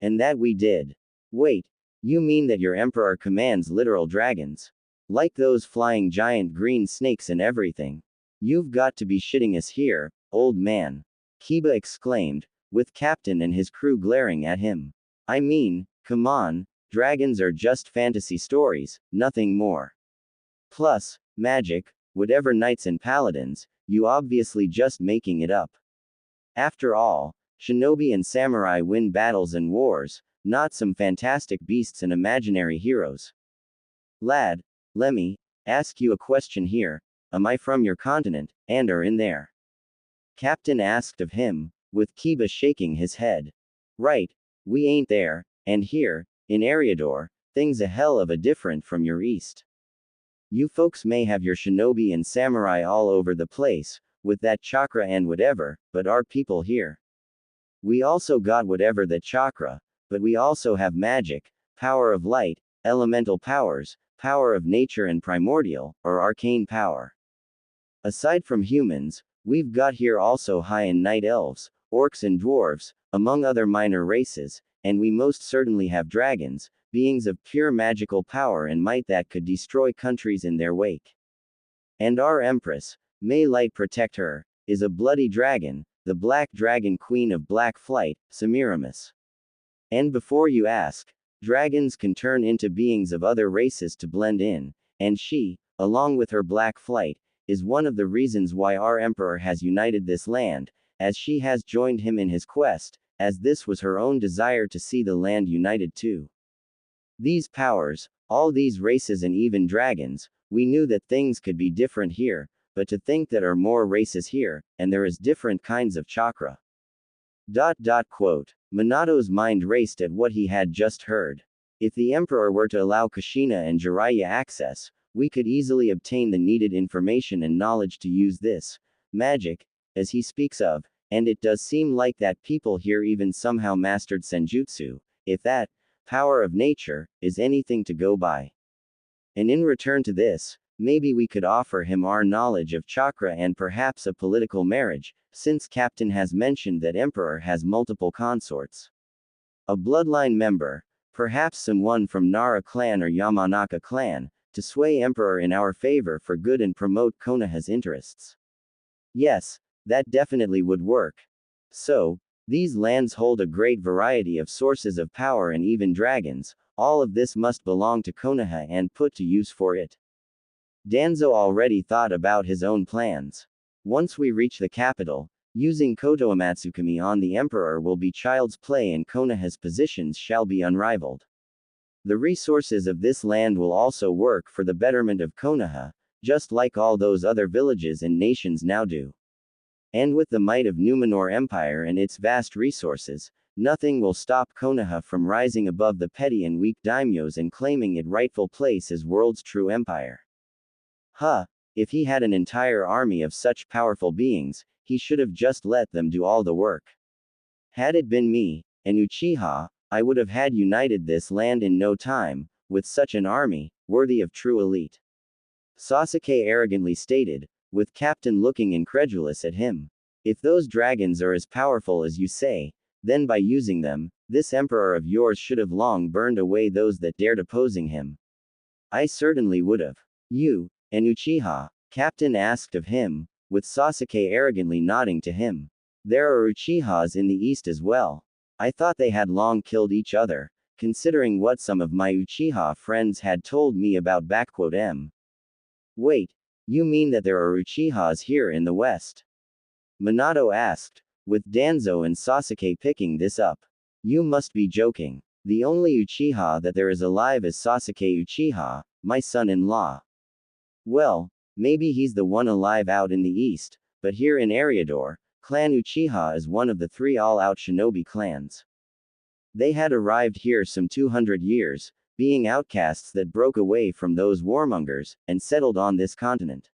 And that we did. Wait, you mean that your emperor commands literal dragons? Like those flying giant green snakes and everything? You've got to be shitting us here, old man. Kiba exclaimed, with Captain and his crew glaring at him. I mean, come on, dragons are just fantasy stories, nothing more. Plus, magic, whatever knights and paladins, you obviously just making it up. After all, shinobi and samurai win battles and wars, not some fantastic beasts and imaginary heroes. Lad, let me ask you a question here. Am I from your continent, and are in there? Captain asked of him, with Kiba shaking his head. Right, we ain't there, and here, in Eriador, things a hell of a different from your east. You folks may have your shinobi and samurai all over the place, with that chakra and whatever, but our people here. We also got whatever that chakra, but we also have magic, power of light, elemental powers, power of nature and primordial, or arcane power. Aside from humans, we've got here also high and night elves, orcs and dwarves, among other minor races, and we most certainly have dragons, beings of pure magical power and might that could destroy countries in their wake. And our empress, may light protect her, is a bloody dragon, the black dragon queen of black flight, Semiramis. And before you ask, dragons can turn into beings of other races to blend in, and she, along with her black flight, is one of the reasons why our emperor has united this land, as she has joined him in his quest, as this was her own desire to see the land united too. These powers, all these races and even dragons, we knew that things could be different here, but to think that are more races here, and there is different kinds of chakra. Quote. Minato's mind raced at what he had just heard. If the emperor were to allow Kushina and Jiraiya access, we could easily obtain the needed information and knowledge to use this magic, as he speaks of, and it does seem like that people here even somehow mastered senjutsu, if that power of nature is anything to go by. And in return to this, maybe we could offer him our knowledge of chakra and perhaps a political marriage, since Captain has mentioned that Emperor has multiple consorts. A bloodline member, perhaps someone from Nara clan or Yamanaka clan, to sway Emperor in our favor for good and promote Konoha's interests. Yes, that definitely would work. So, these lands hold a great variety of sources of power and even dragons, all of this must belong to Konoha and put to use for it. Danzo already thought about his own plans. Once we reach the capital, Using Koto Amatsukami on the Emperor will be child's play and Konoha's positions shall be unrivaled. The resources of this land will also work for the betterment of Konoha, just like all those other villages and nations now do. And with the might of Numenor Empire and its vast resources, nothing will stop Konoha from rising above the petty and weak daimyos and claiming its rightful place as world's true empire. If he had an entire army of such powerful beings, he should have just let them do all the work. Had it been me, an Uchiha, I would have had united this land in no time, with such an army, worthy of true elite. Sasuke arrogantly stated, with Captain looking incredulous at him. If those dragons are as powerful as you say, then by using them, this emperor of yours should have long burned away those that dared opposing him. I certainly would have. You, an Uchiha? Captain asked of him, with Sasuke arrogantly nodding to him. There are Uchihas in the east as well. I thought they had long killed each other, considering what some of my Uchiha friends had told me about M. Wait, you mean that there are Uchihas here in the west? Minato asked, with Danzo and Sasuke picking this up. You must be joking. The only Uchiha that there is alive is Sasuke Uchiha, my son-in-law. Well, maybe he's the one alive out in the east, but here in Eriador, Clan Uchiha is one of the 3 all-out shinobi clans. They had arrived here some 200 years, being outcasts that broke away from those warmongers, and settled on this continent.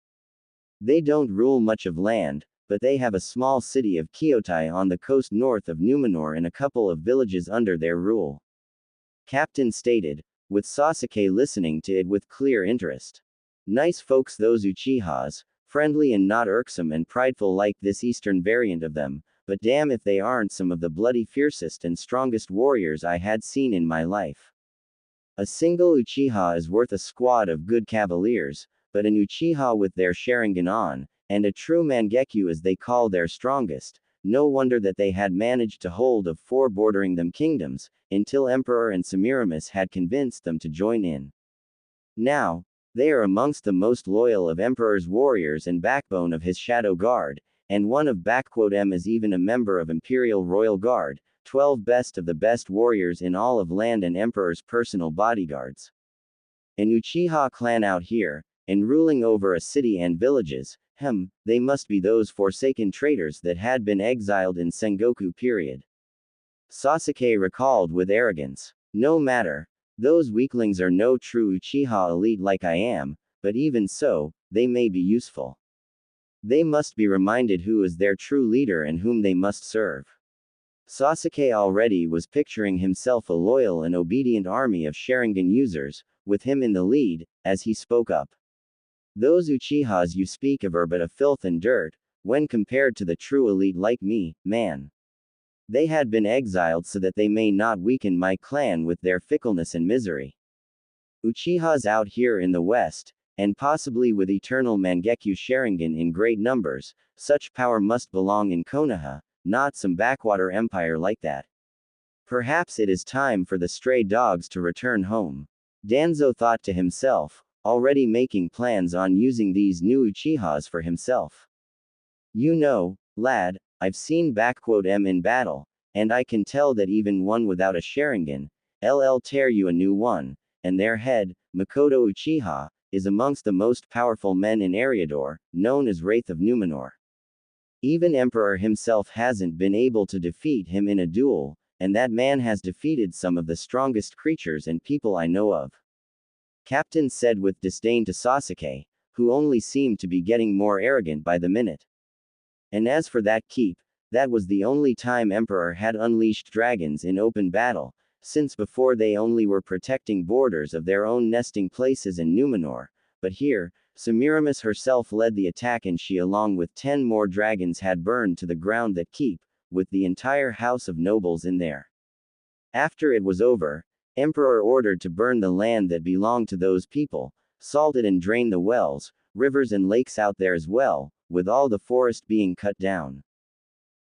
They don't rule much of land, but they have a small city of Kyotai on the coast north of Numenor and a couple of villages under their rule. Captain stated, with Sasuke listening to it with clear interest. Nice folks those Uchihas, friendly and not irksome and prideful like this eastern variant of them, but damn if they aren't some of the bloody fiercest and strongest warriors I had seen in my life. A single Uchiha is worth a squad of good cavaliers, but an Uchiha with their Sharingan on, and a true Mangekyo as they call their strongest, no wonder that they had managed to hold of 4 bordering them kingdoms, until Emperor and Semiramis had convinced them to join in. Now, they are amongst the most loyal of Emperor's warriors and backbone of his Shadow Guard, and one of M is even a member of Imperial Royal Guard, 12 best of the best warriors in all of land and Emperor's personal bodyguards. An Uchiha clan out here, and ruling over a city and villages, they must be those forsaken traitors that had been exiled in Sengoku period. Sasuke recalled with arrogance. No matter. Those weaklings are no true Uchiha elite like I am, but even so, they may be useful. They must be reminded who is their true leader and whom they must serve. Sasuke already was picturing himself a loyal and obedient army of Sharingan users, with him in the lead, as he spoke up. Those Uchihas you speak of are but a filth and dirt, when compared to the true elite like me, man. They had been exiled so that they may not weaken my clan with their fickleness and misery. Uchihas out here in the west, and possibly with eternal Mangekyo Sharingan in great numbers, such power must belong in Konoha, not some backwater empire like that. Perhaps it is time for the stray dogs to return home. Danzo thought to himself, already making plans on using these new Uchihas for himself. You know, lad, I've seen M in battle, and I can tell that even one without a Sharingan, tear you a new one, and their head, Makoto Uchiha, is amongst the most powerful men in Eriador, known as Wraith of Numenor. Even Emperor himself hasn't been able to defeat him in a duel, and that man has defeated some of the strongest creatures and people I know of. Captain said with disdain to Sasuke, who only seemed to be getting more arrogant by the minute. And as for that keep, that was the only time Emperor had unleashed dragons in open battle, since before they only were protecting borders of their own nesting places in Numenor, but here, Semiramis herself led the attack and she along with 10 more dragons had burned to the ground that keep, with the entire house of nobles in there. After it was over, Emperor ordered to burn the land that belonged to those people, salted and drain the wells, rivers and lakes out there as well, with all the forest being cut down.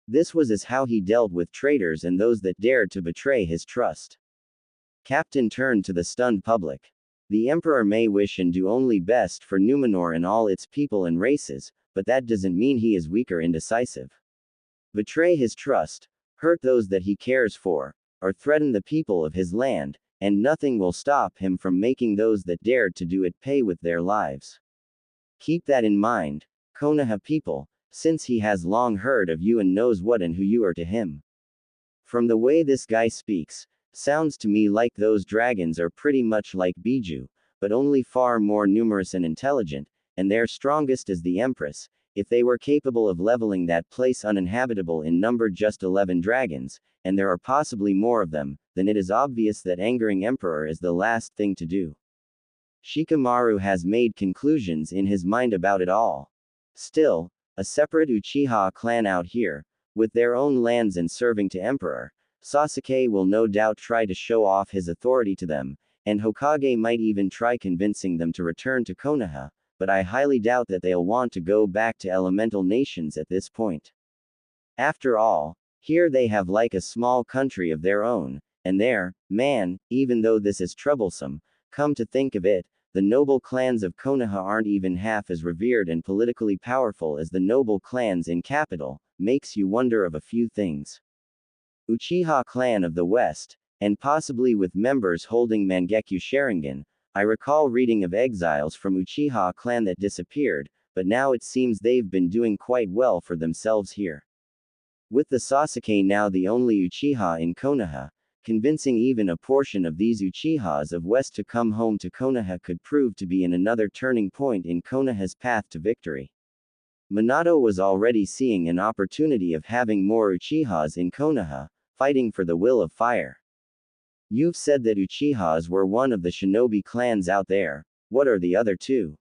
This was as how he dealt with traitors and those that dared to betray his trust. Captain turned to the stunned public. The Emperor may wish and do only best for Numenor and all its people and races, but that doesn't mean he is weak or indecisive. betray his trust, hurt those that he cares for, or threaten the people of his land, and nothing will stop him from making those that dared to do it pay with their lives. Keep that in mind, Konoha people, since he has long heard of you and knows what and who you are to him. From the way this guy speaks, sounds to me like those dragons are pretty much like Biju, but only far more numerous and intelligent, and their strongest is the Empress. If they were capable of leveling that place uninhabitable in number just 11 dragons, and there are possibly more of them, then it is obvious that angering Emperor is the last thing to do. Shikamaru has made conclusions in his mind about it all. Still, a separate Uchiha clan out here, with their own lands and serving to Emperor, Sasuke will no doubt try to show off his authority to them, and Hokage might even try convincing them to return to Konoha, but I highly doubt that they'll want to go back to elemental nations at this point. After all, here they have like a small country of their own, and there, man, even though this is troublesome, come to think of it, the noble clans of Konoha aren't even half as revered and politically powerful as the noble clans in capital, makes you wonder of a few things. Uchiha clan of the West, and possibly with members holding Mangekyo Sharingan. I recall reading of exiles from Uchiha clan that disappeared, but now it seems they've been doing quite well for themselves here. With the Sasuke now the only Uchiha in Konoha, convincing even a portion of these Uchihas of West to come home to Konoha could prove to be another turning point in Konoha's path to victory. Minato was already seeing an opportunity of having more Uchihas in Konoha, fighting for the will of fire. You've said that Uchihas were one of the shinobi clans out there, what are the other two?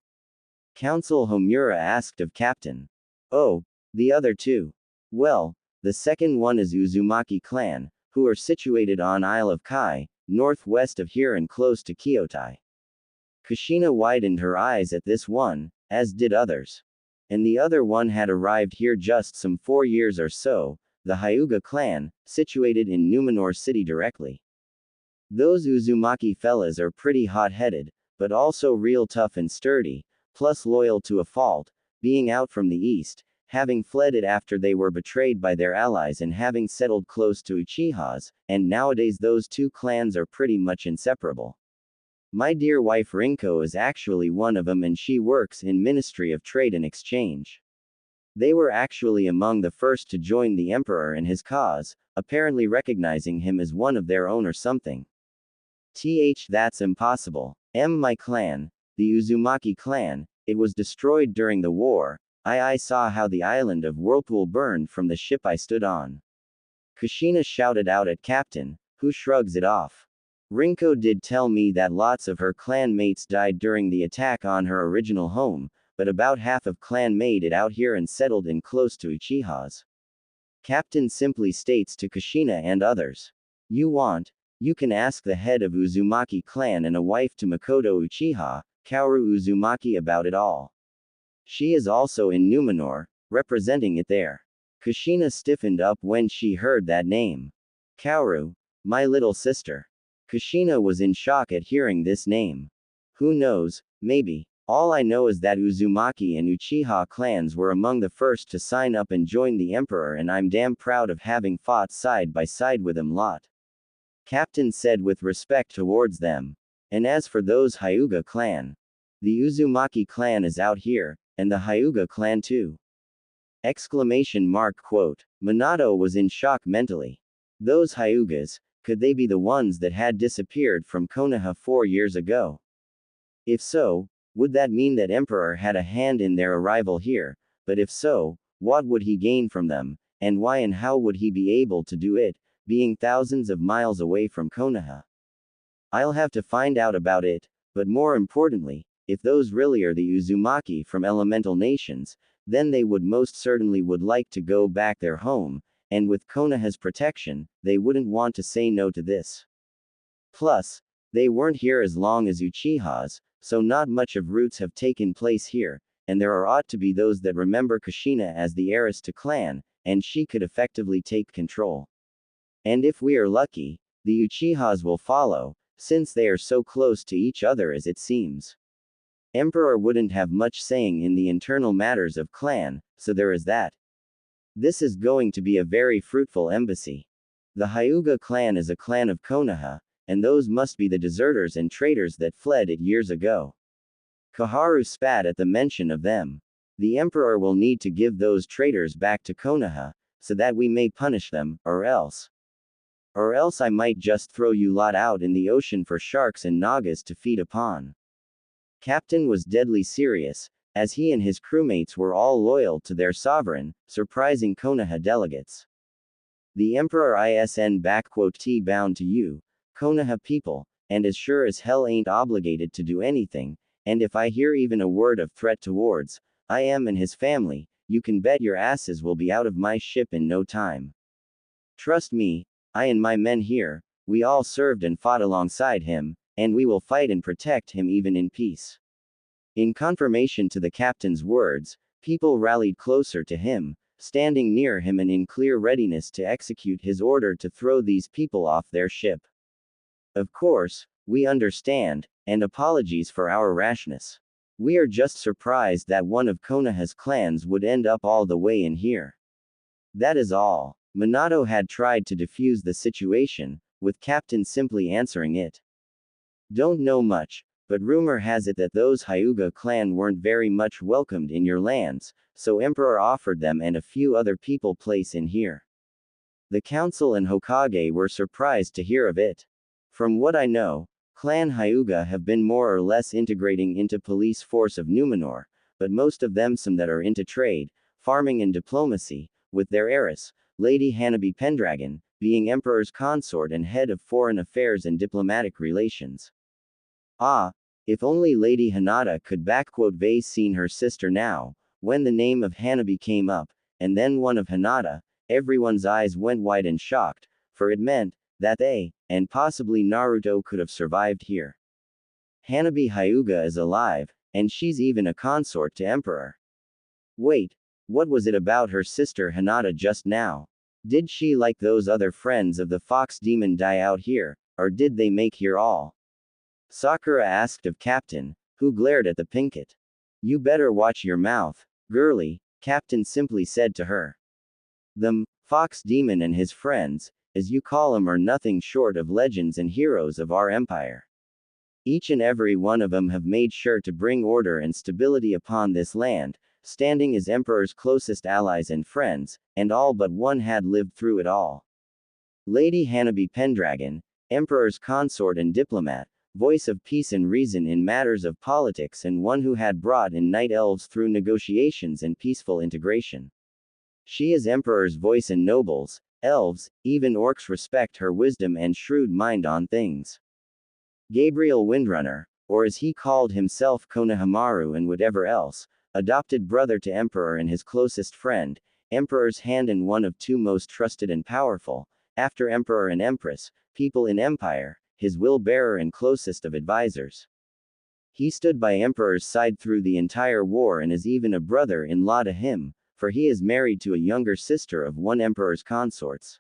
Council Homura asked of Captain. Oh, the other two. Well, the second one is Uzumaki clan, who are situated on Isle of Kai, northwest of here and close to Kyotai. Kushina widened her eyes at this one, as did others. And the other one had arrived here just some 4 years or so, the Hyuga clan, situated in Numenor City directly. Those Uzumaki fellas are pretty hot-headed, but also real tough and sturdy, plus loyal to a fault, being out from the east, having fled it after they were betrayed by their allies and having settled close to Uchihas, and nowadays those two clans are pretty much inseparable. My dear wife Rinko is actually one of them and she works in Ministry of Trade and Exchange. They were actually among the first to join the Emperor and his cause, apparently recognizing him as one of their own or something. That's impossible. My clan, the Uzumaki clan, it was destroyed during the war. I saw how the island of Whirlpool burned from the ship I stood on. Kushina shouted out at Captain, who shrugs it off. Rinko did tell me that lots of her clan mates died during the attack on her original home, but about half of clan made it out here and settled in close to Uchihas. Captain simply states to Kushina and others. You can ask the head of Uzumaki clan and a wife to Makoto Uchiha, Kaoru Uzumaki about it all. She is also in Numenor, representing it there. Kushina stiffened up when she heard that name. Kaoru, my little sister. Kushina was in shock at hearing this name. Who knows, maybe. All I know is that Uzumaki and Uchiha clans were among the first to sign up and join the Emperor and I'm damn proud of having fought side by side with him lot. Captain said with respect towards them. And as for those Hyuga clan. The Uzumaki clan is out here, and the Hyuga clan too. Quote. Minato was in shock mentally. Those Hyugas, could they be the ones that had disappeared from Konoha 4 years ago? If so, would that mean that Emperor had a hand in their arrival here? But if so, what would he gain from them, and why and how would he be able to do it, being thousands of miles away from Konoha? I'll have to find out about it, but more importantly, if those really are the Uzumaki from elemental nations, then they would most certainly would like to go back their home, and with Konoha's protection, they wouldn't want to say no to this. Plus, they weren't here as long as Uchihas, so not much of roots have taken place here, and there ought to be those that remember Kushina as the heiress to clan, and she could effectively take control. And if we are lucky, the Uchihas will follow, since they are so close to each other as it seems. Emperor wouldn't have much saying in the internal matters of clan, so there is that. This is going to be a very fruitful embassy. The Hyuga clan is a clan of Konoha, and those must be the deserters and traitors that fled it years ago. Koharu spat at the mention of them. The emperor will need to give those traitors back to Konoha, so that we may punish them, or else I might just throw you lot out in the ocean for sharks and nagas to feed upon. Captain was deadly serious, as he and his crewmates were all loyal to their sovereign, surprising Konoha delegates. The Emperor isn T bound to you, Konoha people, and as sure as hell ain't obligated to do anything, and if I hear even a word of threat towards I am and his family, you can bet your asses will be out of my ship in no time. Trust me, I and my men here, we all served and fought alongside him, and we will fight and protect him even in peace. In confirmation to the captain's words, people rallied closer to him, standing near him and in clear readiness to execute his order to throw these people off their ship. Of course, we understand, and apologies for our rashness. We are just surprised that one of Konoha's clans would end up all the way in here. That is all. Minato had tried to defuse the situation, with Captain simply answering it. Don't know much, but rumor has it that those Hyuga clan weren't very much welcomed in your lands, so Emperor offered them and a few other people place in here. The council and Hokage were surprised to hear of it. From what I know, Clan Hyuga have been more or less integrating into police force of Numenor, but most of them some that are into trade, farming and diplomacy, with their heiress, Lady Hanabi Pendragon, being Emperor's consort and head of foreign affairs and diplomatic relations. Ah, if only Lady Hinata could vase seen her sister now, when the name of Hanabi came up, and then one of Hinata, everyone's eyes went wide and shocked, for it meant that they, and possibly Naruto could have survived here. Hanabi Hyuga is alive, and she's even a consort to Emperor. Wait, what was it about her sister Hinata just now? Did she like those other friends of the fox demon die out here, or did they make here all? Sakura asked of Captain, who glared at the Pinkett. You better watch your mouth, girlie, Captain simply said to her. The fox demon and his friends, as you call 'em, are nothing short of legends and heroes of our empire. Each and every one of 'em have made sure to bring order and stability upon this land, standing as Emperor's closest allies and friends, and all but one had lived through it all. Lady Hanabi Pendragon, Emperor's consort and diplomat, voice of peace and reason in matters of politics and one who had brought in night elves through negotiations and peaceful integration. She is Emperor's voice and nobles, elves, even orcs respect her wisdom and shrewd mind on things. Gabriel Windrunner, or as he called himself Konohamaru and whatever else, adopted brother to Emperor and his closest friend, Emperor's hand and one of two most trusted and powerful, after Emperor and Empress, people in Empire, his will-bearer and closest of advisors. He stood by Emperor's side through the entire war and is even a brother-in-law to him, for he is married to a younger sister of one Emperor's consorts.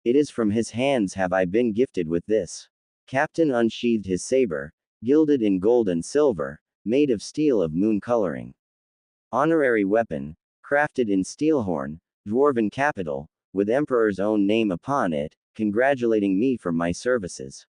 It is from his hands have I been gifted with this. Captain unsheathed his saber, gilded in gold and silver, made of steel of moon coloring. Honorary weapon, crafted in steelhorn, dwarven capital, with Emperor's own name upon it, congratulating me for my services.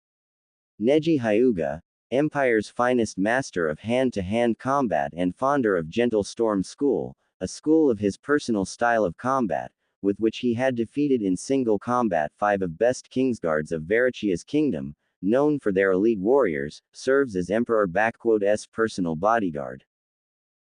Neji Hyuga, Empire's finest master of hand-to-hand combat and founder of Gentle Storm School, a school of his personal style of combat, with which he had defeated in single combat 5 of best Kingsguards of Varichia's kingdom, known for their elite warriors, serves as Emperor's personal bodyguard.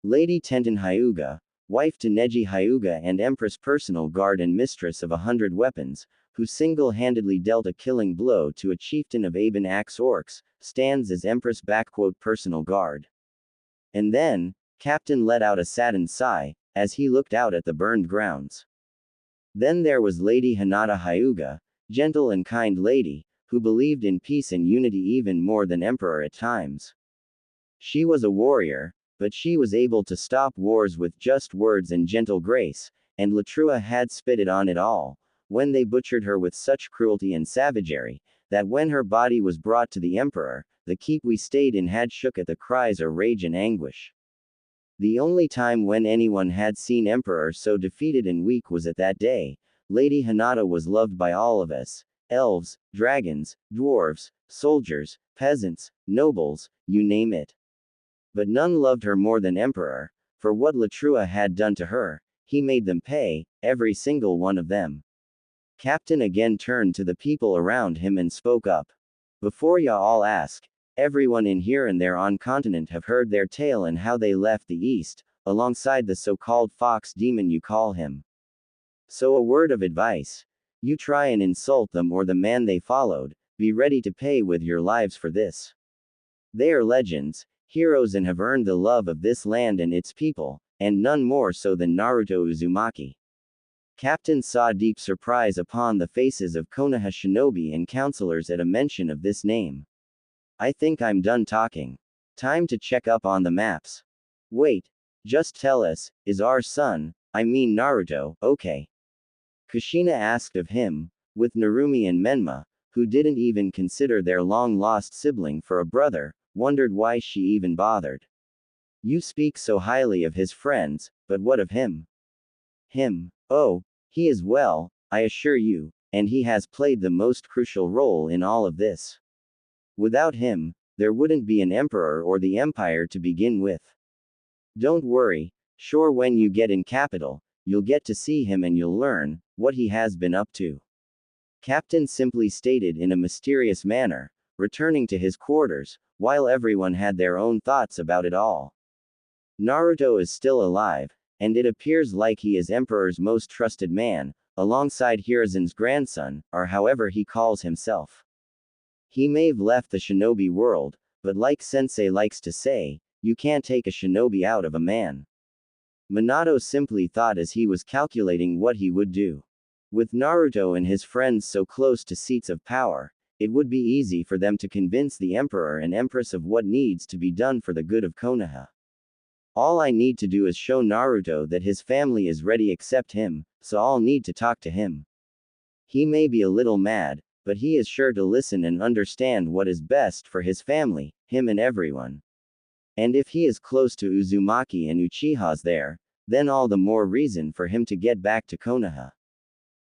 Lady Tenten Hyuga, wife to Neji Hyuga and Empress personal guard and mistress of 100 weapons, who single-handedly dealt a killing blow to a chieftain of Aben Axe Orcs, stands as Empress personal guard. And then, Captain let out a saddened sigh, as he looked out at the burned grounds. Then there was Lady Hinata Hyuga, gentle and kind lady, who believed in peace and unity even more than Emperor at times. She was a warrior, but she was able to stop wars with just words and gentle grace, and Latrua had spitted on it all, when they butchered her with such cruelty and savagery, that when her body was brought to the Emperor, the keep we stayed in had shook at the cries of rage and anguish. The only time when anyone had seen Emperor so defeated and weak was at that day. Lady Hinata was loved by all of us. Elves, dragons, dwarves, soldiers, peasants, nobles, you name it. But none loved her more than Emperor. For what Latrua had done to her, he made them pay, every single one of them. Captain again turned to the people around him and spoke up. Before ya all ask, everyone in here and there on continent have heard their tale and how they left the east, alongside the so-called fox demon you call him. So a word of advice. You try and insult them or the man they followed, be ready to pay with your lives for this. They are legends, heroes and have earned the love of this land and its people, and none more so than Naruto Uzumaki. Captain saw deep surprise upon the faces of Konoha shinobi and counselors at a mention of this name. I think I'm done talking. Time to check up on the maps. Wait. Just tell us, is our son, I mean Naruto, okay? Kushina asked of him, with Narumi and Menma, who didn't even consider their long-lost sibling for a brother, wondered why she even bothered. You speak so highly of his friends, but what of him? Him. Oh, he is well, I assure you, and he has played the most crucial role in all of this. Without him, there wouldn't be an emperor or the empire to begin with. Don't worry, sure when you get in capital, you'll get to see him and you'll learn what he has been up to. Captain simply stated in a mysterious manner, returning to his quarters, while everyone had their own thoughts about it all. Naruto is still alive, and it appears like he is Emperor's most trusted man, alongside Hiruzen's grandson, or however he calls himself. He may've left the shinobi world, but like Sensei likes to say, you can't take a shinobi out of a man. Minato simply thought as he was calculating what he would do. With Naruto and his friends so close to seats of power, it would be easy for them to convince the Emperor and Empress of what needs to be done for the good of Konoha. All I need to do is show Naruto that his family is ready to accept him, so I'll need to talk to him. He may be a little mad, but he is sure to listen and understand what is best for his family, him and everyone. And if he is close to Uzumaki and Uchiha's there, then all the more reason for him to get back to Konoha.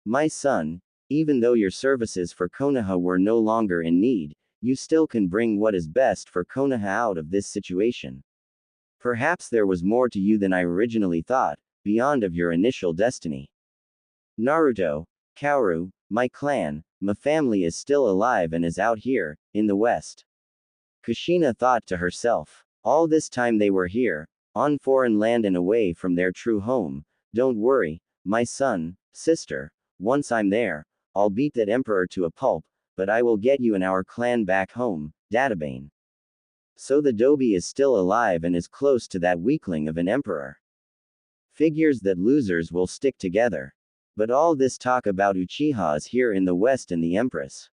My son, even though your services for Konoha were no longer in need, you still can bring what is best for Konoha out of this situation. Perhaps there was more to you than I originally thought, beyond of your initial destiny. Naruto, Kaoru, my clan, my family is still alive and is out here, in the west. Kushina thought to herself. All this time they were here, on foreign land and away from their true home. Don't worry, my son, sister, once I'm there, I'll beat that emperor to a pulp, but I will get you and our clan back home, Databane. So the Dobi is still alive and is close to that weakling of an emperor. Figures that losers will stick together. But all this talk about Uchiha is here in the west and the empress.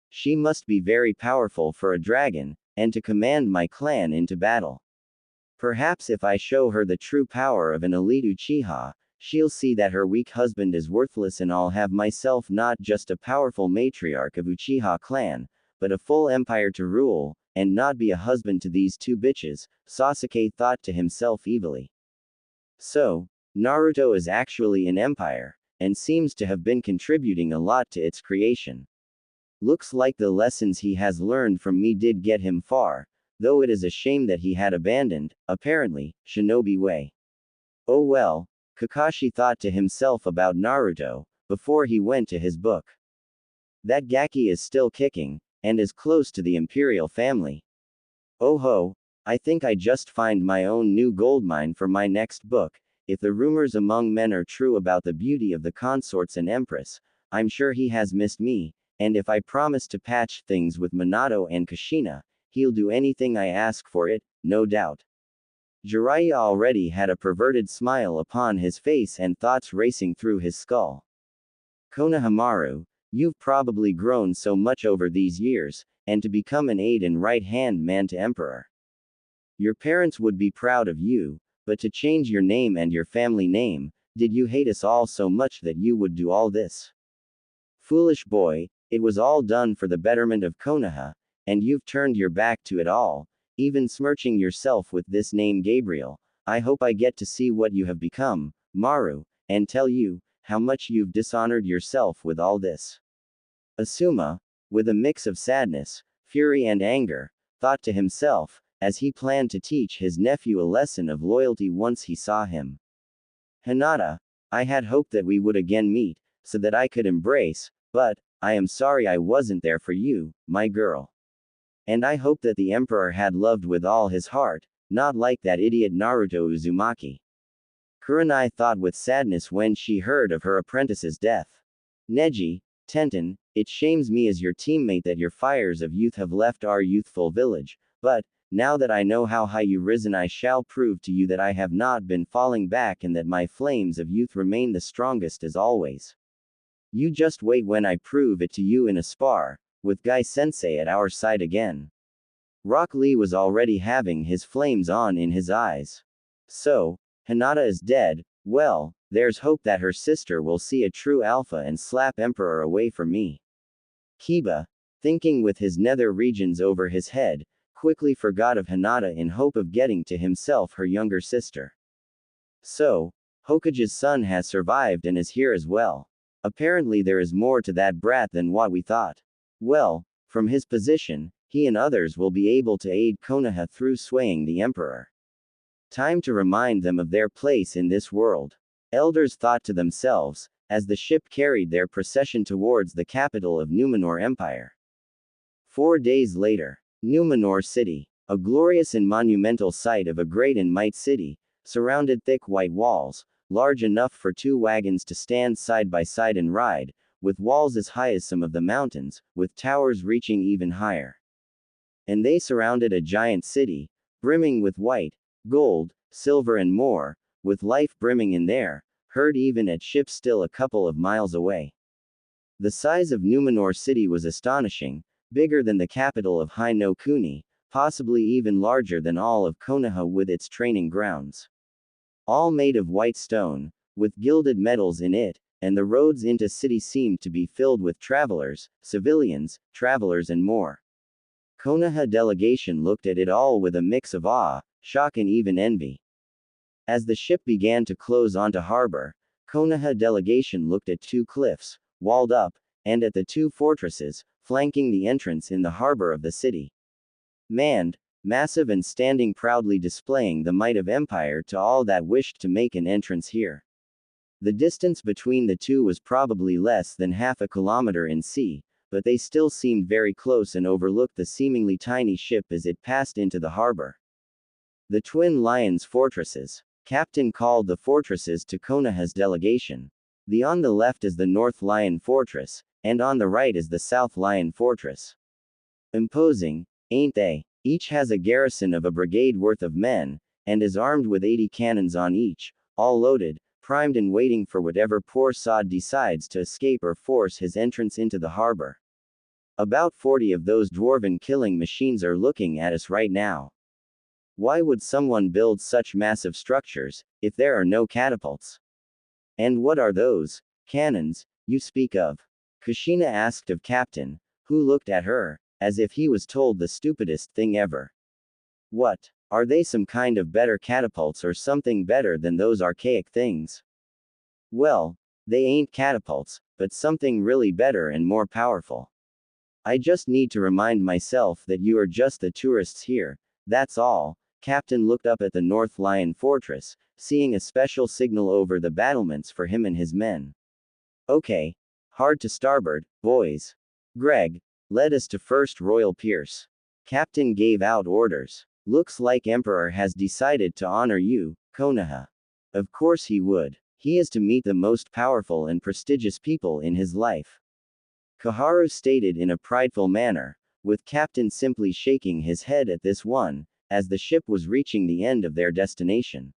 She must be very powerful for a dragon, and to command my clan into battle. Perhaps if I show her the true power of an elite Uchiha, she'll see that her weak husband is worthless and I'll have myself not just a powerful matriarch of Uchiha clan, but a full empire to rule, and not be a husband to these two bitches, Sasuke thought to himself evilly. So, Naruto is actually an empire, and seems to have been contributing a lot to its creation. Looks like the lessons he has learned from me did get him far, though it is a shame that he had abandoned, apparently, shinobi way. Oh well, Kakashi thought to himself about Naruto, before he went to his book. That Gaki is still kicking, and is close to the imperial family. Oh ho, I think I just find my own new goldmine for my next book. If the rumors among men are true about the beauty of the consorts and empress, I'm sure he has missed me, and if I promise to patch things with Minato and Kushina, he'll do anything I ask for it, no doubt. Jiraiya already had a perverted smile upon his face and thoughts racing through his skull. Konohamaru, you've probably grown so much over these years, and to become an aide and right-hand man to Emperor. Your parents would be proud of you, but to change your name and your family name, did you hate us all so much that you would do all this? Foolish boy, it was all done for the betterment of Konoha, and you've turned your back to it all, even smirching yourself with this name Gabriel. I hope I get to see what you have become, Maru, and tell you how much you've dishonored yourself with all this. Asuma, with a mix of sadness, fury and anger, thought to himself, as he planned to teach his nephew a lesson of loyalty once he saw him. Hinata, I had hoped that we would again meet, so that I could embrace, but, I am sorry I wasn't there for you, my girl. And I hope that the Emperor had loved with all his heart, not like that idiot Naruto Uzumaki. Kurenai thought with sadness when she heard of her apprentice's death. Neji, Tenten, it shames me as your teammate that your fires of youth have left our youthful village, but, now that I know how high you risen, I shall prove to you that I have not been falling back and that my flames of youth remain the strongest as always. You just wait when I prove it to you in a spar, with Guy Sensei at our side again. Rock Lee was already having his flames on in his eyes. So, Hinata is dead, well, there's hope that her sister will see a true alpha and slap Emperor away from me. Kiba, thinking with his nether regions over his head, quickly forgot of Hinata in hope of getting to himself her younger sister. So, Hokage's son has survived and is here as well. Apparently there is more to that brat than what we thought. Well, from his position, he and others will be able to aid Konoha through swaying the Emperor. Time to remind them of their place in this world. Elders thought to themselves, as the ship carried their procession towards the capital of Numenor Empire. 4 days later, Numenor City, a glorious and monumental site of a great and might city, surrounded thick white walls, large enough for 2 wagons to stand side by side and ride, with walls as high as some of the mountains, with towers reaching even higher. And they surrounded a giant city, brimming with white, gold, silver and more, with life brimming in there, heard even at ships still a couple of miles away. The size of Numenor City was astonishing, bigger than the capital of Hai no Kuni, possibly even larger than all of Konoha with its training grounds. All made of white stone, with gilded metals in it, and the roads into city seemed to be filled with travelers, civilians, travelers and more. Konoha delegation looked at it all with a mix of awe, shock and even envy. As the ship began to close onto harbor, Konoha delegation looked at 2 cliffs, walled up, and at the 2 fortresses, flanking the entrance in the harbor of the city. Manned, massive and standing proudly displaying the might of empire to all that wished to make an entrance here. The distance between the 2 was probably less than half a kilometer in sea, but they still seemed very close and overlooked the seemingly tiny ship as it passed into the harbor. The Twin Lions Fortresses. Captain called the fortresses to Konoha's delegation. The on the left is the North Lion Fortress, and on the right is the South Lion Fortress. Imposing, ain't they? Each has a garrison of a brigade worth of men, and is armed with 80 cannons on each, all loaded, primed and waiting for whatever poor sod decides to escape or force his entrance into the harbor. About 40 of those dwarven killing machines are looking at us right now. Why would someone build such massive structures, if there are no catapults? And what are those cannons you speak of? Kushina asked of Captain, who looked at her, as if he was told the stupidest thing ever. What? Are they some kind of better catapults or something better than those archaic things? Well, they ain't catapults, but something really better and more powerful. I just need to remind myself that you are just the tourists here, that's all. Captain looked up at the North Lion Fortress, seeing a special signal over the battlements for him and his men. Okay. Hard to starboard, boys. Greg, lead us to first Royal Pierce. Captain gave out orders. Looks like Emperor has decided to honor you, Konoha. Of course he would. He is to meet the most powerful and prestigious people in his life. Koharu stated in a prideful manner, with Captain simply shaking his head at this one, as the ship was reaching the end of their destination.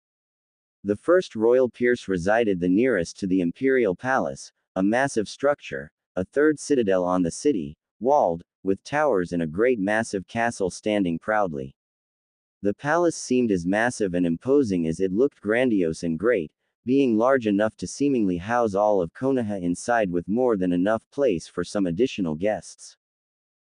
The first Royal Pierce resided the nearest to the Imperial Palace, a massive structure, a third citadel on the city, walled, with towers and a great massive castle standing proudly. The palace seemed as massive and imposing as it looked grandiose and great, being large enough to seemingly house all of Konoha inside with more than enough place for some additional guests.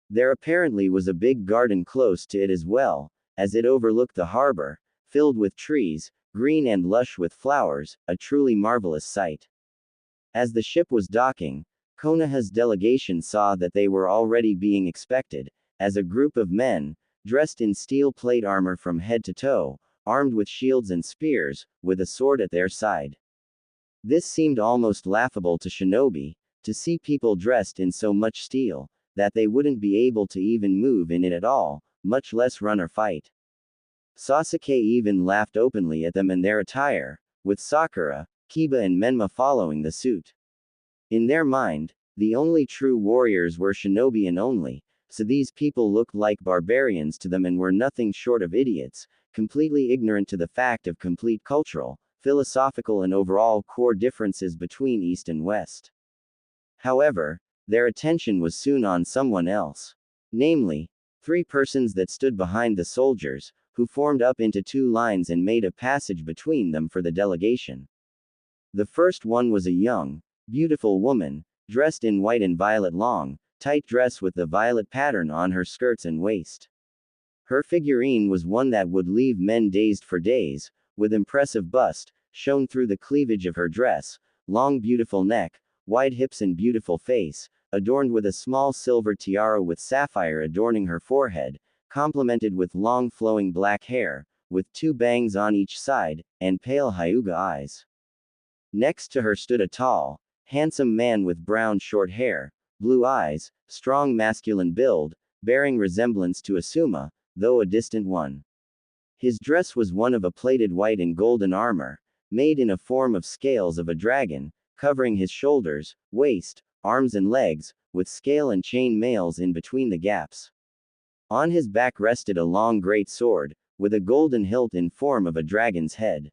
There apparently was a big garden close to it as well, as it overlooked the harbor, filled with trees, green and lush with flowers, a truly marvelous sight. As the ship was docking, Konoha's delegation saw that they were already being expected, as a group of men, dressed in steel plate armor from head to toe, armed with shields and spears, with a sword at their side. This seemed almost laughable to Shinobi, to see people dressed in so much steel, that they wouldn't be able to even move in it at all, much less run or fight. Sasuke even laughed openly at them and their attire, with Sakura, Kiba and Menma following the suit. In their mind, the only true warriors were Shinobi and only, so these people looked like barbarians to them and were nothing short of idiots, completely ignorant to the fact of complete cultural, philosophical and overall core differences between East and West. However, their attention was soon on someone else. Namely, three persons that stood behind the soldiers, who formed up into two lines and made a passage between them for the delegation. The first one was a young, beautiful woman, dressed in white and violet long, tight dress with the violet pattern on her skirts and waist. Her figurine was one that would leave men dazed for days, with impressive bust, shown through the cleavage of her dress, long beautiful neck, wide hips and beautiful face, adorned with a small silver tiara with sapphire adorning her forehead, complemented with long flowing black hair, with two bangs on each side, and pale Hyuga eyes. Next to her stood a tall, handsome man with brown short hair, blue eyes, strong masculine build, bearing resemblance to Asuma, though a distant one. His dress was one of a plated white and golden armor, made in a form of scales of a dragon, covering his shoulders, waist, arms and legs, with scale and chain mails in between the gaps. On his back rested a long great sword, with a golden hilt in form of a dragon's head.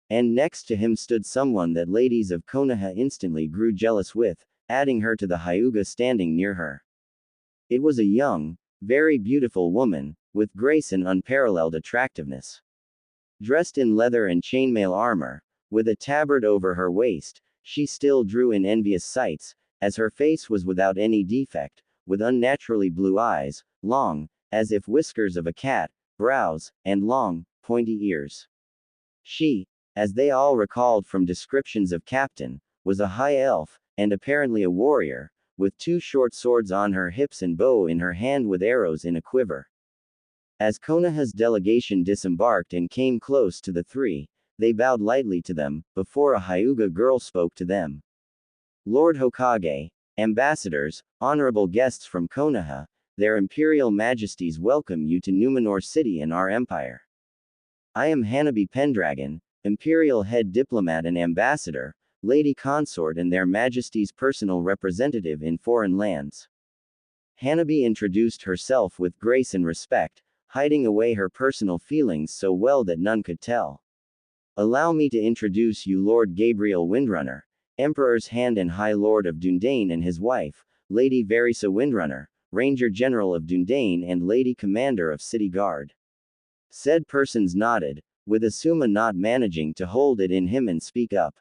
And next to him stood someone that ladies of Konoha instantly grew jealous with, adding her to the Hyuga standing near her. It was a young, very beautiful woman, with grace and unparalleled attractiveness. Dressed in leather and chainmail armor, with a tabard over her waist, she still drew in envious sights, as her face was without any defect, with unnaturally blue eyes, long, as if whiskers of a cat, brows, and long, pointy ears. She, as they all recalled from descriptions of Captain, was a high elf, and apparently a warrior, with two short swords on her hips and bow in her hand with arrows in a quiver. As Konoha's delegation disembarked and came close to the three, they bowed lightly to them, before a Hyuga girl spoke to them. Lord Hokage, ambassadors, honorable guests from Konoha, their imperial majesties welcome you to Numenor City and our empire. I am Hanabi Pendragon, imperial head diplomat and ambassador, lady consort and their majesties' personal representative in foreign lands. Hanabi introduced herself with grace and respect, hiding away her personal feelings so well that none could tell. Allow me to introduce you Lord Gabriel Windrunner, Emperor's Hand and High Lord of Dundane and his wife, Lady Verisa Windrunner, Ranger General of Dundane and Lady Commander of City Guard. Said persons nodded, with Asuma not managing to hold it in him and speak up.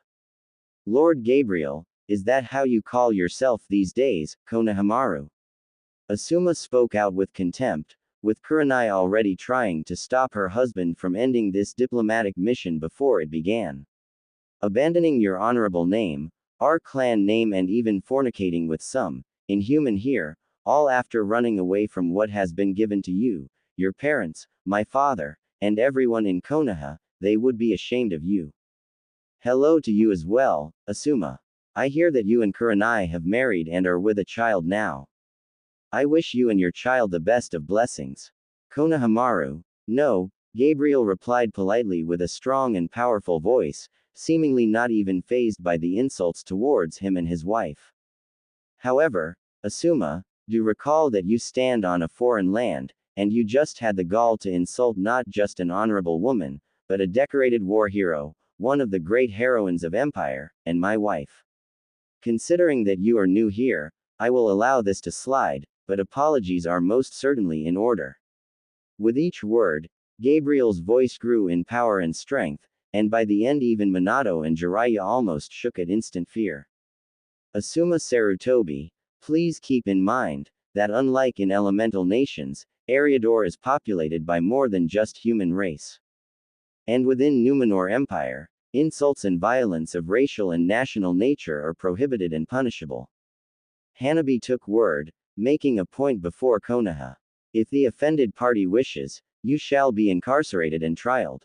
Lord Gabriel, is that how you call yourself these days, Konohamaru? Asuma spoke out with contempt, with Kurenai already trying to stop her husband from ending this diplomatic mission before it began. Abandoning your honorable name, our clan name and even fornicating with some, inhuman here, all after running away from what has been given to you, your parents, my father, and everyone in Konoha, they would be ashamed of you. Hello to you as well, Asuma. I hear that you and Kurenai have married and are with a child now. I wish you and your child the best of blessings. Konohamaru. No, Gabriel replied politely with a strong and powerful voice, seemingly not even fazed by the insults towards him and his wife. However, Asuma, do recall that you stand on a foreign land, and you just had the gall to insult not just an honorable woman, but a decorated war hero, one of the great heroines of Empire, and my wife. Considering that you are new here, I will allow this to slide, but apologies are most certainly in order. With each word, Gabriel's voice grew in power and strength, and by the end even Minato and Jiraiya almost shook at instant fear. Asuma Sarutobi, please keep in mind, that unlike in elemental nations, Eriador is populated by more than just human race. And within Numenor Empire, insults and violence of racial and national nature are prohibited and punishable. Hanabi took word, making a point before Konoha. If the offended party wishes, you shall be incarcerated and trialed.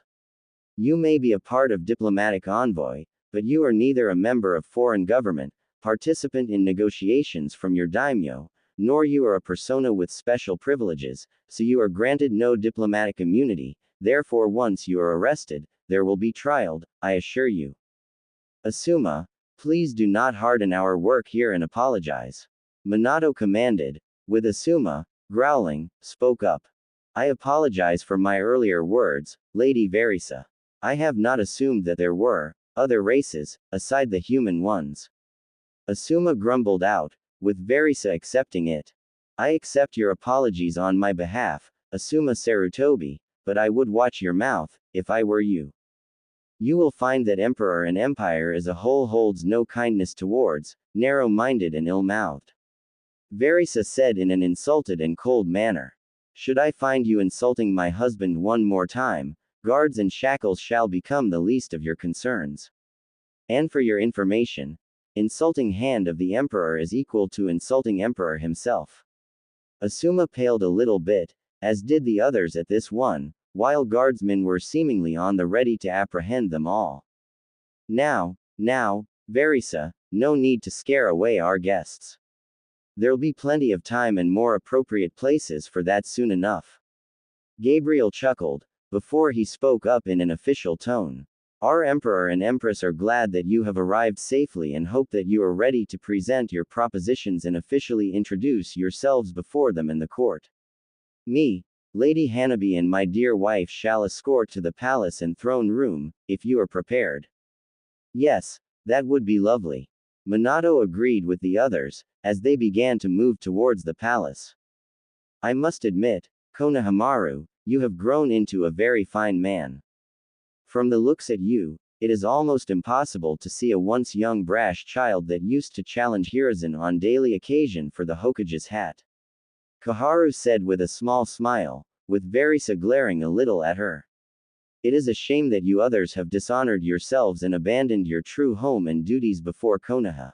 You may be a part of diplomatic envoy, but you are neither a member of foreign government, participant in negotiations from your daimyo, nor you are a persona with special privileges, so you are granted no diplomatic immunity. Therefore once you are arrested, there will be trialed, I assure you. Asuma, please do not harden our work here and apologize. Minato commanded, with Asuma, growling, spoke up. I apologize for my earlier words, Lady Verisa. I have not assumed that there were other races, aside the human ones. Asuma grumbled out, with Verisa accepting it. I accept your apologies on my behalf, Asuma Sarutobi, but I would watch your mouth, if I were you. You will find that emperor and empire as a whole holds no kindness towards, narrow-minded and ill-mouthed. Verisa said in an insulted and cold manner. Should I find you insulting my husband one more time, guards and shackles shall become the least of your concerns. And for your information, insulting hand of the emperor is equal to insulting emperor himself. Asuma paled a little bit, as did the others at this one, while guardsmen were seemingly on the ready to apprehend them all. Now, Verisa, no need to scare away our guests. There'll be plenty of time and more appropriate places for that soon enough. Gabriel chuckled, before he spoke up in an official tone. Our emperor and empress are glad that you have arrived safely and hope that you are ready to present your propositions and officially introduce yourselves before them in the court. Me, Lady Hanabi and my dear wife shall escort to the palace and throne room, if you are prepared. Yes, that would be lovely. Minato agreed with the others, as they began to move towards the palace. I must admit, Konohamaru, you have grown into a very fine man. From the looks at you, it is almost impossible to see a once young brash child that used to challenge Hiruzen on daily occasion for the Hokage's hat. Koharu said with a small smile, with Verisa glaring a little at her. It is a shame that you others have dishonored yourselves and abandoned your true home and duties before Konoha.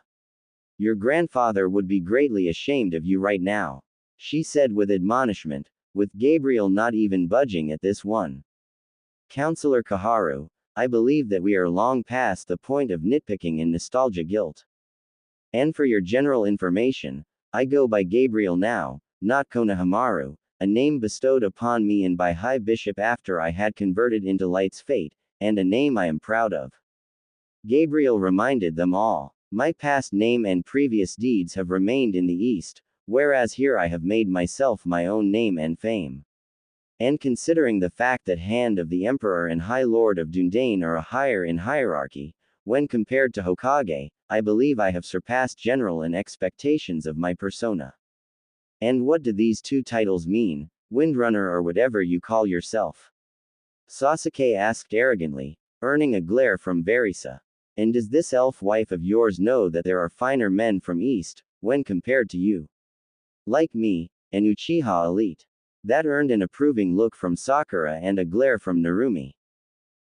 Your grandfather would be greatly ashamed of you right now, she said with admonishment, with Gabriel not even budging at this one. Counselor Koharu, I believe that we are long past the point of nitpicking and nostalgia guilt. And for your general information, I go by Gabriel now, not Konohamaru, a name bestowed upon me and by High Bishop after I had converted into Light's Fate, and a name I am proud of. Gabriel reminded them all. My past name and previous deeds have remained in the East, whereas here I have made myself my own name and fame. And considering the fact that Hand of the Emperor and High Lord of Dundane are a higher in hierarchy, when compared to Hokage, I believe I have surpassed general in expectations of my persona. And what do these two titles mean, Windrunner or whatever you call yourself? Sasuke asked arrogantly, earning a glare from Verisa. And does this elf wife of yours know that there are finer men from East, when compared to you? Like me, an Uchiha elite. That earned an approving look from Sakura and a glare from Narumi.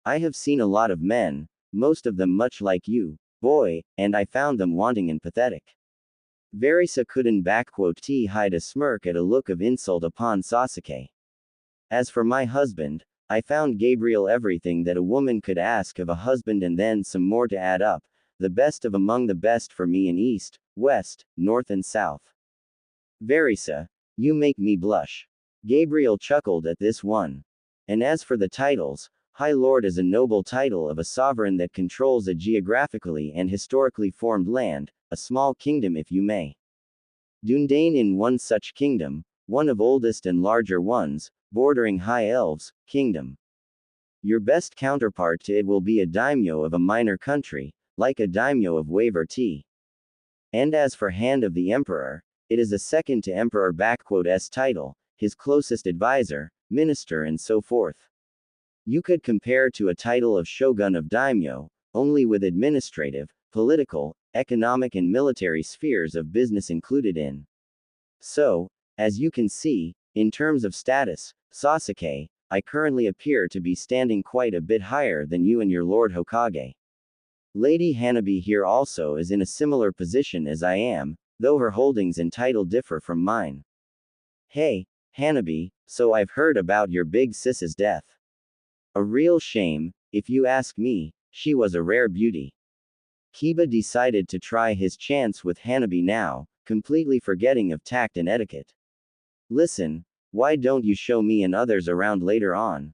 I have seen a lot of men, most of them much like you, boy, and I found them wanting and pathetic. Verisa couldn't hide a smirk at a look of insult upon Sasuke. As for my husband, I found Gabriel everything that a woman could ask of a husband and then some more to add up, the best of among the best for me in East, West, North and South. Verisa, you make me blush. Gabriel chuckled at this one. And as for the titles, High Lord is a noble title of a sovereign that controls a geographically and historically formed land, a small kingdom if you may. Dundane in one such kingdom, one of oldest and larger ones, bordering High Elves, kingdom. Your best counterpart to it will be a daimyo of a minor country, like a daimyo of Waver T. And as for Hand of the Emperor, it is a second to Emperor S title, his closest advisor, minister and so forth. You could compare to a title of Shogun of Daimyo, only with administrative, political, economic and military spheres of business included in. So, as you can see, in terms of status, Sasuke, I currently appear to be standing quite a bit higher than you and your Lord Hokage. Lady Hanabi here also is in a similar position as I am, though her holdings and title differ from mine. Hey, Hanabi, so I've heard about your big sis's death. A real shame, if you ask me, she was a rare beauty. Kiba decided to try his chance with Hanabi now, completely forgetting of tact and etiquette. Listen, why don't you show me and others around later on?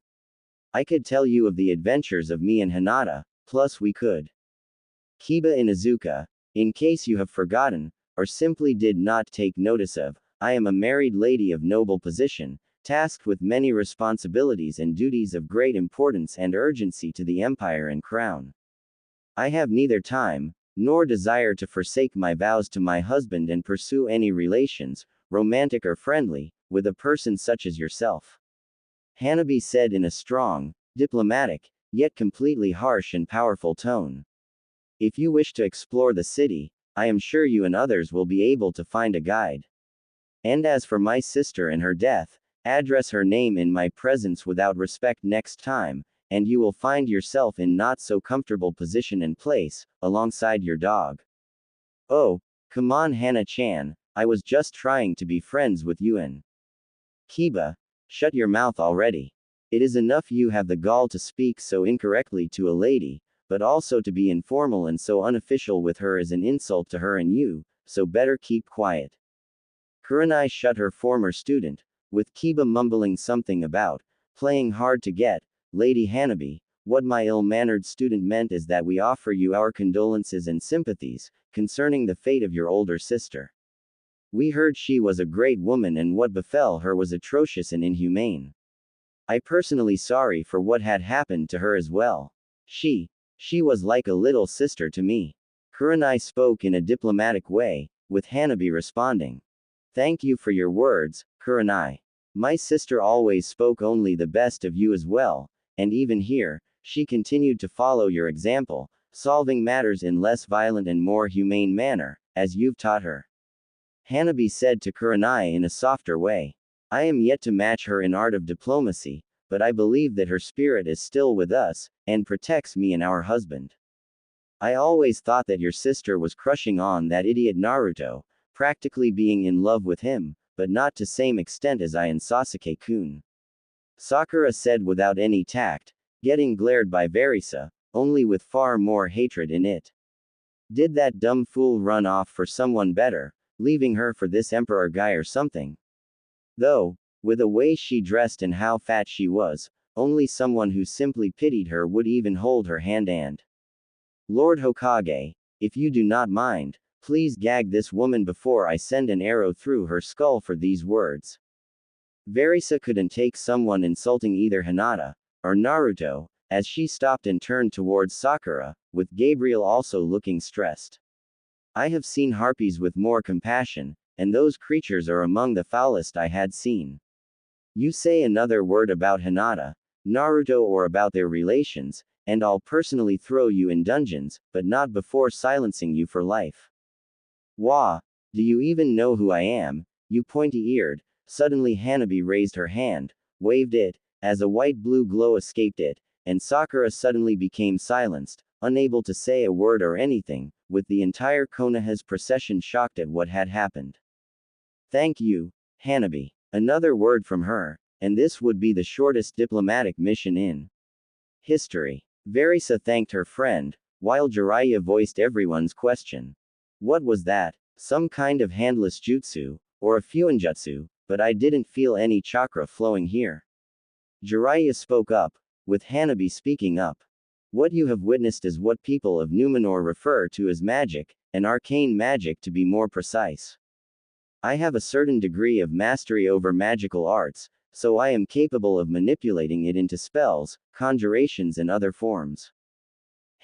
I could tell you of the adventures of me and Hinata, plus we could. Kiba Inuzuka, in case you have forgotten, or simply did not take notice of, I am a married lady of noble position, tasked with many responsibilities and duties of great importance and urgency to the empire and crown. I have neither time, nor desire to forsake my vows to my husband and pursue any relations, romantic or friendly, with a person such as yourself. Hanabi said in a strong, diplomatic, yet completely harsh and powerful tone. If you wish to explore the city, I am sure you and others will be able to find a guide. And as for my sister and her death, address her name in my presence without respect next time, and you will find yourself in not so comfortable position and place, alongside your dog. Oh, come on Hana-chan, I was just trying to be friends with you and Kiba, shut your mouth already. It is enough you have the gall to speak so incorrectly to a lady, but also to be informal and so unofficial with her is an insult to her and you, so better keep quiet. Kurenai shut her former student, with Kiba mumbling something about playing hard to get. Lady Hanabi, what my ill-mannered student meant is that we offer you our condolences and sympathies concerning the fate of your older sister. We heard she was a great woman and what befell her was atrocious and inhumane. I personally sorry for what had happened to her as well. She was like a little sister to me. Kurenai spoke in a diplomatic way, with Hanabi responding. Thank you for your words, Kurenai. My sister always spoke only the best of you as well, and even here, she continued to follow your example, solving matters in less violent and more humane manner, as you've taught her. Hanabi said to Kurenai in a softer way. I am yet to match her in art of diplomacy, but I believe that her spirit is still with us, and protects me and our husband. I always thought that your sister was crushing on that idiot Naruto, practically being in love with him, but not to same extent as I and Sasuke-kun. Sakura said without any tact, getting glared by Verisa, only with far more hatred in it. Did that dumb fool run off for someone better, leaving her for this emperor guy or something? Though, with the way she dressed and how fat she was, only someone who simply pitied her would even hold her hand and. Lord Hokage, if you do not mind, please gag this woman before I send an arrow through her skull for these words. Verisa couldn't take someone insulting either Hinata or Naruto, as she stopped and turned towards Sakura, with Gabriel also looking stressed. I have seen harpies with more compassion, and those creatures are among the foulest I had seen. You say another word about Hinata, Naruto or about their relations, and I'll personally throw you in dungeons, but not before silencing you for life. Wah! Do you even know who I am, you pointy-eared? Suddenly Hanabi raised her hand, waved it, as a white-blue glow escaped it, and Sakura suddenly became silenced, unable to say a word or anything, with the entire Konoha's procession shocked at what had happened. Thank you, Hanabi. Another word from her, and this would be the shortest diplomatic mission in history. Verisa thanked her friend, while Jiraiya voiced everyone's question. What was that? Some kind of handless jutsu, or a fuinjutsu, but I didn't feel any chakra flowing here. Jiraiya spoke up, with Hanabi speaking up. What you have witnessed is what people of Numenor refer to as magic, an arcane magic to be more precise. I have a certain degree of mastery over magical arts, so I am capable of manipulating it into spells, conjurations and other forms.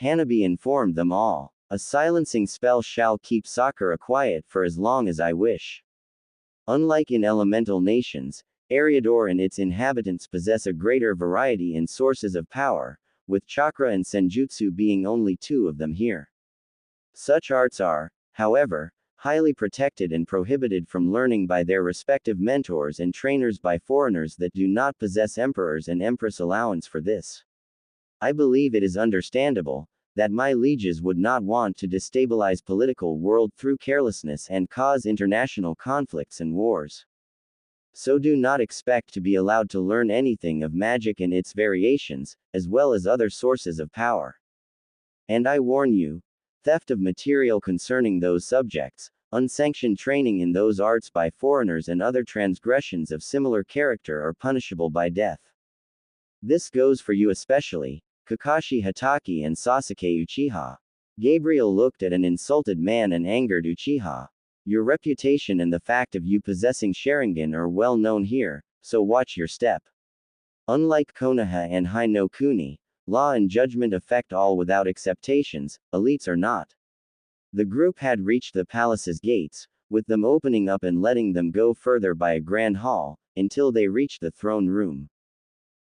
Hanabi informed them all. A silencing spell shall keep Sakura quiet for as long as I wish. Unlike in elemental nations, Eriador and its inhabitants possess a greater variety in sources of power, with chakra and senjutsu being only two of them here. Such arts are, however, highly protected and prohibited from learning by their respective mentors and trainers by foreigners that do not possess emperors and empress allowance for this. I believe it is understandable that my lieges would not want to destabilize political world through carelessness and cause international conflicts and wars. So do not expect to be allowed to learn anything of magic and its variations, as well as other sources of power. And I warn you, theft of material concerning those subjects, unsanctioned training in those arts by foreigners and other transgressions of similar character are punishable by death. This goes for you especially, Kakashi Hatake and Sasuke Uchiha. Gabriel looked at an insulted man and angered Uchiha. Your reputation and the fact of you possessing Sharingan are well known here, so watch your step. Unlike Konoha and Hai no Kuni, law and judgment affect all without exceptions, elites are not. The group had reached the palace's gates, with them opening up and letting them go further by a grand hall, until they reached the throne room.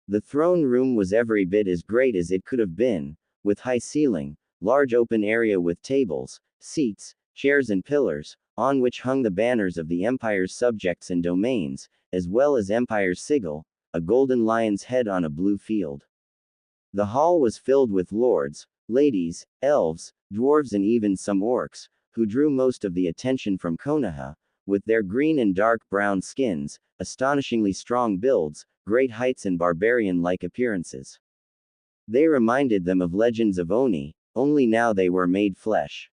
The throne room was every bit as great as it could have been, with high ceiling, large open area with tables, seats, chairs and pillars, on which hung the banners of the empire's subjects and domains, as well as empire's sigil, a golden lion's head on a blue field. The hall was filled with lords, ladies, elves, dwarves and even some orcs, who drew most of the attention from Konoha, with their green and dark brown skins, astonishingly strong builds, great heights and barbarian-like appearances. They reminded them of legends of Oni, only now they were made flesh.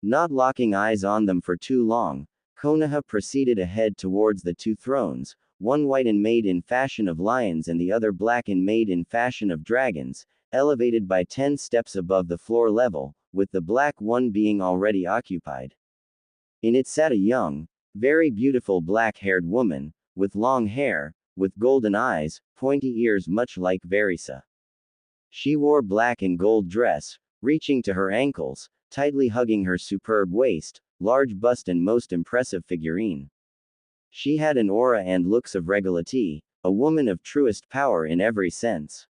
Not locking eyes on them for too long, Konoha proceeded ahead towards the two thrones, one white and made in fashion of lions and the other black and made in fashion of dragons, elevated by 10 steps above the floor level, with the black one being already occupied. In it sat a young, very beautiful black-haired woman, with long hair, with golden eyes, pointy ears much like Verisa. She wore black and gold dress, reaching to her ankles, tightly hugging her superb waist, large bust and most impressive figurine. She had an aura and looks of regality, a woman of truest power in every sense.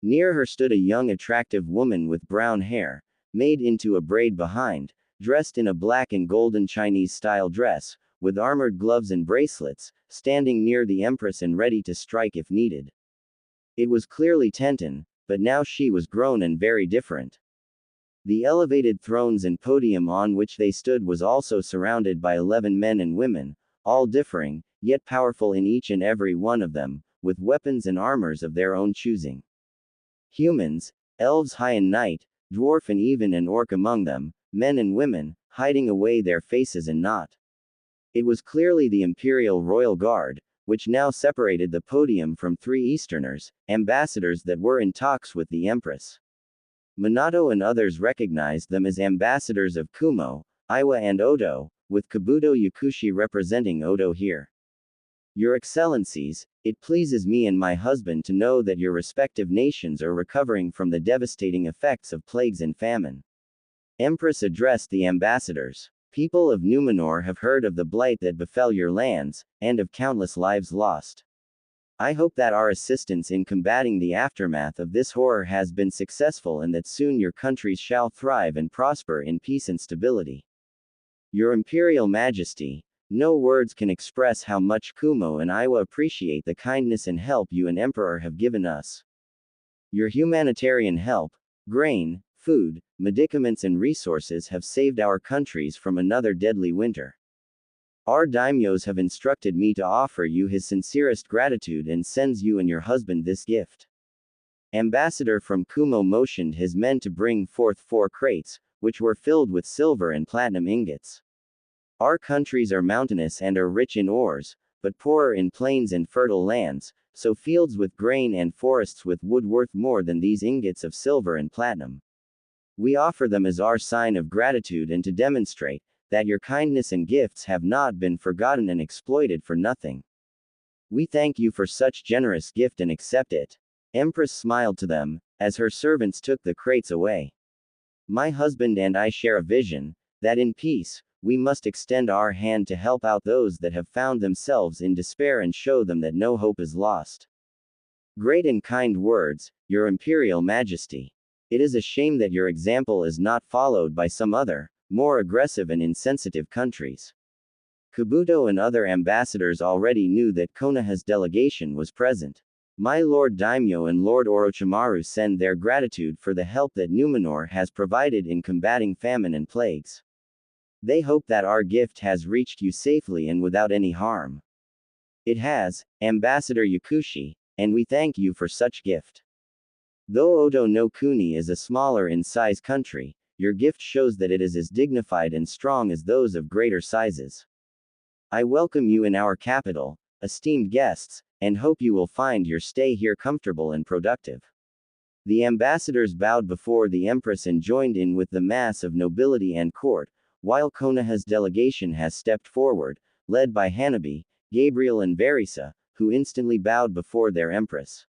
Near her stood a young attractive woman with brown hair, made into a braid behind, dressed in a black and golden Chinese-style dress, with armored gloves and bracelets, standing near the empress and ready to strike if needed. It was clearly Tenten, but now she was grown and very different. The elevated thrones and podium on which they stood was also surrounded by 11 men and women, all differing, yet powerful in each and every one of them, with weapons and armors of their own choosing. Humans, elves high and night, dwarf and even an orc among them, men and women, hiding away their faces and not. It was clearly the Imperial Royal Guard, which now separated the podium from 3 Easterners, ambassadors that were in talks with the Empress. Minato and others recognized them as ambassadors of Kumo, Iwa and Odo, with Kabuto Yakushi representing Odo here. Your Excellencies, it pleases me and my husband to know that your respective nations are recovering from the devastating effects of plagues and famine. Empress addressed the ambassadors. People of Numenor have heard of the blight that befell your lands, and of countless lives lost. I hope that our assistance in combating the aftermath of this horror has been successful and that soon your countries shall thrive and prosper in peace and stability. Your Imperial Majesty, no words can express how much Kumo and Iwa appreciate the kindness and help you and Emperor have given us. Your humanitarian help, grain, food, medicaments and resources have saved our countries from another deadly winter. Our daimyos have instructed me to offer you his sincerest gratitude and sends you and your husband this gift. Ambassador from Kumo motioned his men to bring forth 4 crates, which were filled with silver and platinum ingots. Our countries are mountainous and are rich in ores, but poorer in plains and fertile lands, so fields with grain and forests with wood worth more than these ingots of silver and platinum. We offer them as our sign of gratitude and to demonstrate that your kindness and gifts have not been forgotten and exploited for nothing. We thank you for such generous gift and accept it. Empress smiled to them, as her servants took the crates away. My husband and I share a vision, that in peace, we must extend our hand to help out those that have found themselves in despair and show them that no hope is lost. Great and kind words, Your Imperial Majesty. It is a shame that your example is not followed by some other, more aggressive and insensitive countries. Kabuto and other ambassadors already knew that Konoha's delegation was present. My Lord Daimyo and Lord Orochimaru send their gratitude for the help that Numenor has provided in combating famine and plagues. They hope that our gift has reached you safely and without any harm. It has, Ambassador Yakushi, and we thank you for such gift. Though Oto no Kuni is a smaller in size country, your gift shows that it is as dignified and strong as those of greater sizes. I welcome you in our capital, esteemed guests, and hope you will find your stay here comfortable and productive. The ambassadors bowed before the Empress and joined in with the mass of nobility and court, while Konoha's delegation has stepped forward, led by Hanabi, Gabriel and Verisa, who instantly bowed before their Empress.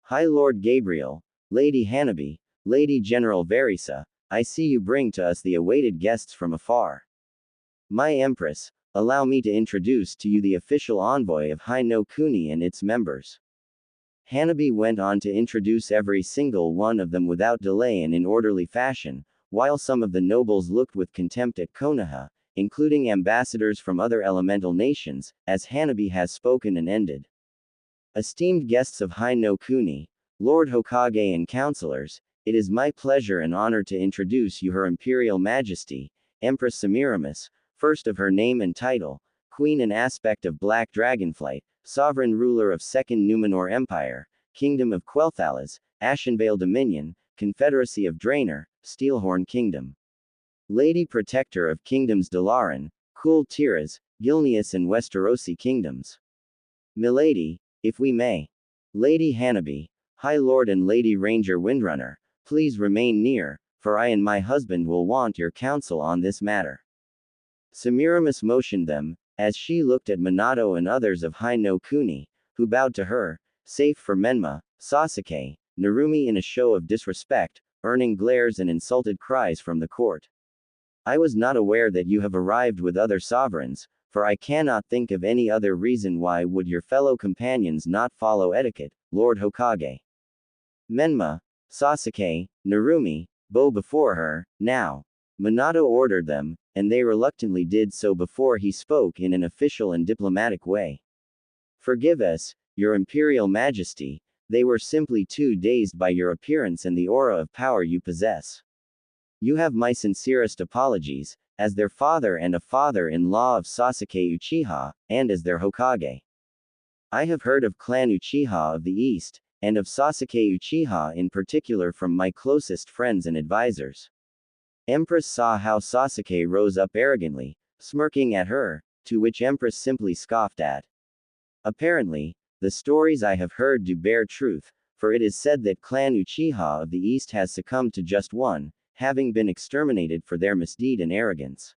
High Lord Gabriel, Lady Hanabi, Lady General Verisa, I see you bring to us the awaited guests from afar. My Empress, allow me to introduce to you the official envoy of Hai no Kuni and its members. Hanabi went on to introduce every single one of them without delay and in orderly fashion, while some of the nobles looked with contempt at Konoha, including ambassadors from other elemental nations, as Hanabi has spoken and ended. Esteemed guests of Hai no Kuni, Lord Hokage and counselors, it is my pleasure and honor to introduce you Her Imperial Majesty, Empress Semiramis, first of her name and title, Queen and aspect of Black Dragonflight, Sovereign Ruler of Second Numenor Empire, Kingdom of Quel'Thalas, Ashenvale Dominion, Confederacy of Draenor, Steelhorn Kingdom. Lady Protector of Kingdoms Dalaran, Kul Tiras, Gilneas and Westerosi Kingdoms. Milady, if we may. Lady Hanabi, High Lord and Lady Ranger Windrunner, please remain near, for I and my husband will want your counsel on this matter. Semiramis motioned them, as she looked at Minato and others of Hai no Kuni, who bowed to her, save for Menma, Sasuke, Narumi in a show of disrespect, earning glares and insulted cries from the court. I was not aware that you have arrived with other sovereigns, for I cannot think of any other reason why would your fellow companions not follow etiquette, Lord Hokage. Menma, Sasuke, Narumi, bow before her, now. Minato ordered them, and they reluctantly did so before he spoke in an official and diplomatic way. Forgive us, Your Imperial Majesty, they were simply too dazed by your appearance and the aura of power you possess. You have my sincerest apologies, as their father and a father-in-law of Sasuke Uchiha, and as their Hokage. I have heard of Clan Uchiha of the East, and of Sasuke Uchiha in particular from my closest friends and advisors. Empress saw how Sasuke rose up arrogantly, smirking at her, to which Empress simply scoffed at. Apparently, the stories I have heard do bear truth, for it is said that Clan Uchiha of the East has succumbed to just one, having been exterminated for their misdeed and arrogance.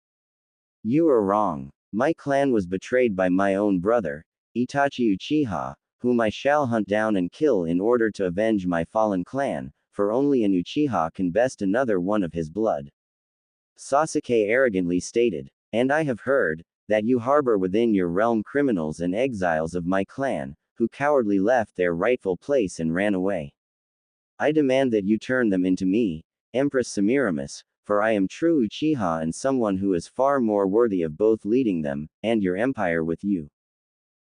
You are wrong. My clan was betrayed by my own brother, Itachi Uchiha, whom I shall hunt down and kill in order to avenge my fallen clan, for only an Uchiha can best another one of his blood. Sasuke arrogantly stated, and I have heard, that you harbor within your realm criminals and exiles of my clan, who cowardly left their rightful place and ran away. I demand that you turn them into me, Empress Semiramis, for I am true Uchiha and someone who is far more worthy of both leading them, and your empire with you.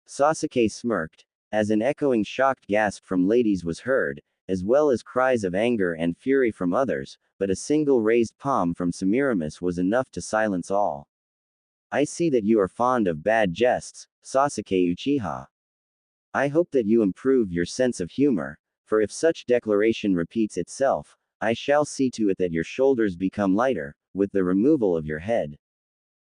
Sasuke smirked, as an echoing shocked gasp from ladies was heard, as well as cries of anger and fury from others, but a single raised palm from Semiramis was enough to silence all. I see that you are fond of bad jests, Sasuke Uchiha. I hope that you improve your sense of humor, for if such declaration repeats itself, I shall see to it that your shoulders become lighter, with the removal of your head.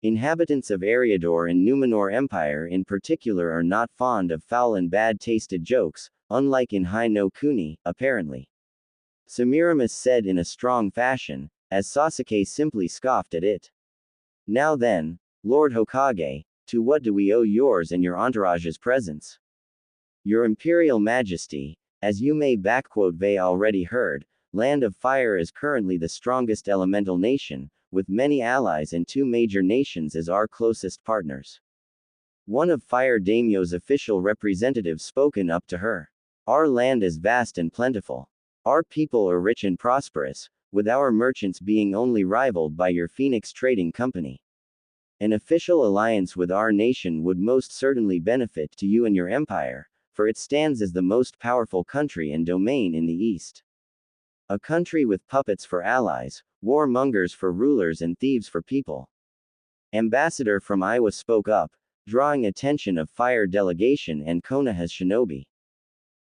Inhabitants of Eriador and Numenor Empire in particular are not fond of foul and bad-tasted jokes, unlike in Hai no Kuni, apparently. Semiramis said in a strong fashion, as Sasuke simply scoffed at it. Now then, Lord Hokage, to what do we owe yours and your entourage's presence? Your Imperial Majesty, as you may vey already heard, Land of Fire is currently the strongest elemental nation, with many allies and two major nations as our closest partners. One of Fire Daimyo's official representatives spoken up to her. Our land is vast and plentiful. Our people are rich and prosperous, with our merchants being only rivaled by your Phoenix Trading Company. An official alliance with our nation would most certainly benefit to you and your empire, for it stands as the most powerful country and domain in the East. A country with puppets for allies, warmongers for rulers and thieves for people. Ambassador from Iowa spoke up, drawing attention of Fire delegation and Konoha's shinobi.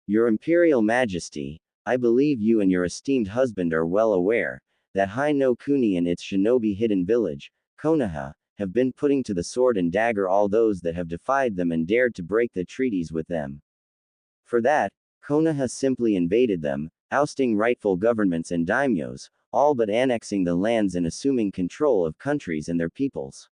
Your Imperial Majesty, I believe you and your esteemed husband are well aware that Hai no Kuni and its shinobi hidden village, Konoha, have been putting to the sword and dagger all those that have defied them and dared to break the treaties with them. For that, Konoha simply invaded them, ousting rightful governments and daimyos, all but annexing the lands and assuming control of countries and their peoples.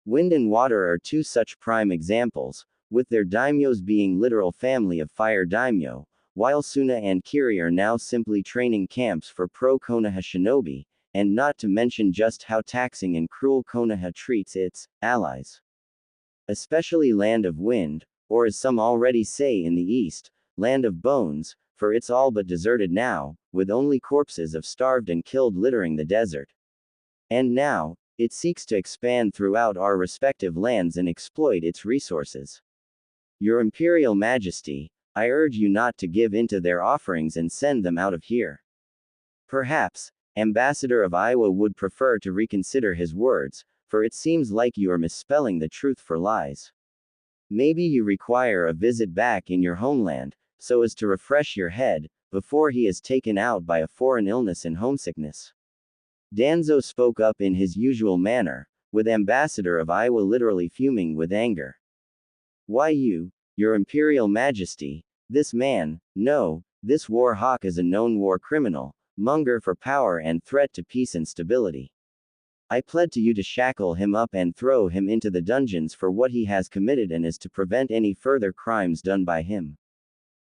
Wind and Water are two such prime examples, with their daimyos being literal family of fire daimyo, while Suna and Kiri are now simply training camps for pro-Konoha shinobi, and not to mention just how taxing and cruel Konoha treats its allies. Especially Land of Wind, or as some already say in the East, Land of Bones, for it's all but deserted now, with only corpses of starved and killed littering the desert. And now, it seeks to expand throughout our respective lands and exploit its resources. Your Imperial Majesty, I urge you not to give in to their offerings and send them out of here. Perhaps, Ambassador of Iowa would prefer to reconsider his words, for it seems like you are misspelling the truth for lies. Maybe you require a visit back in your homeland, so as to refresh your head, before he is taken out by a foreign illness and homesickness. Danzo spoke up in his usual manner, with Ambassador of Iowa literally fuming with anger. Why you, your Imperial Majesty, this man, no, this war hawk is a known war criminal, monger for power and threat to peace and stability. I pled to you to shackle him up and throw him into the dungeons for what he has committed and is to prevent any further crimes done by him.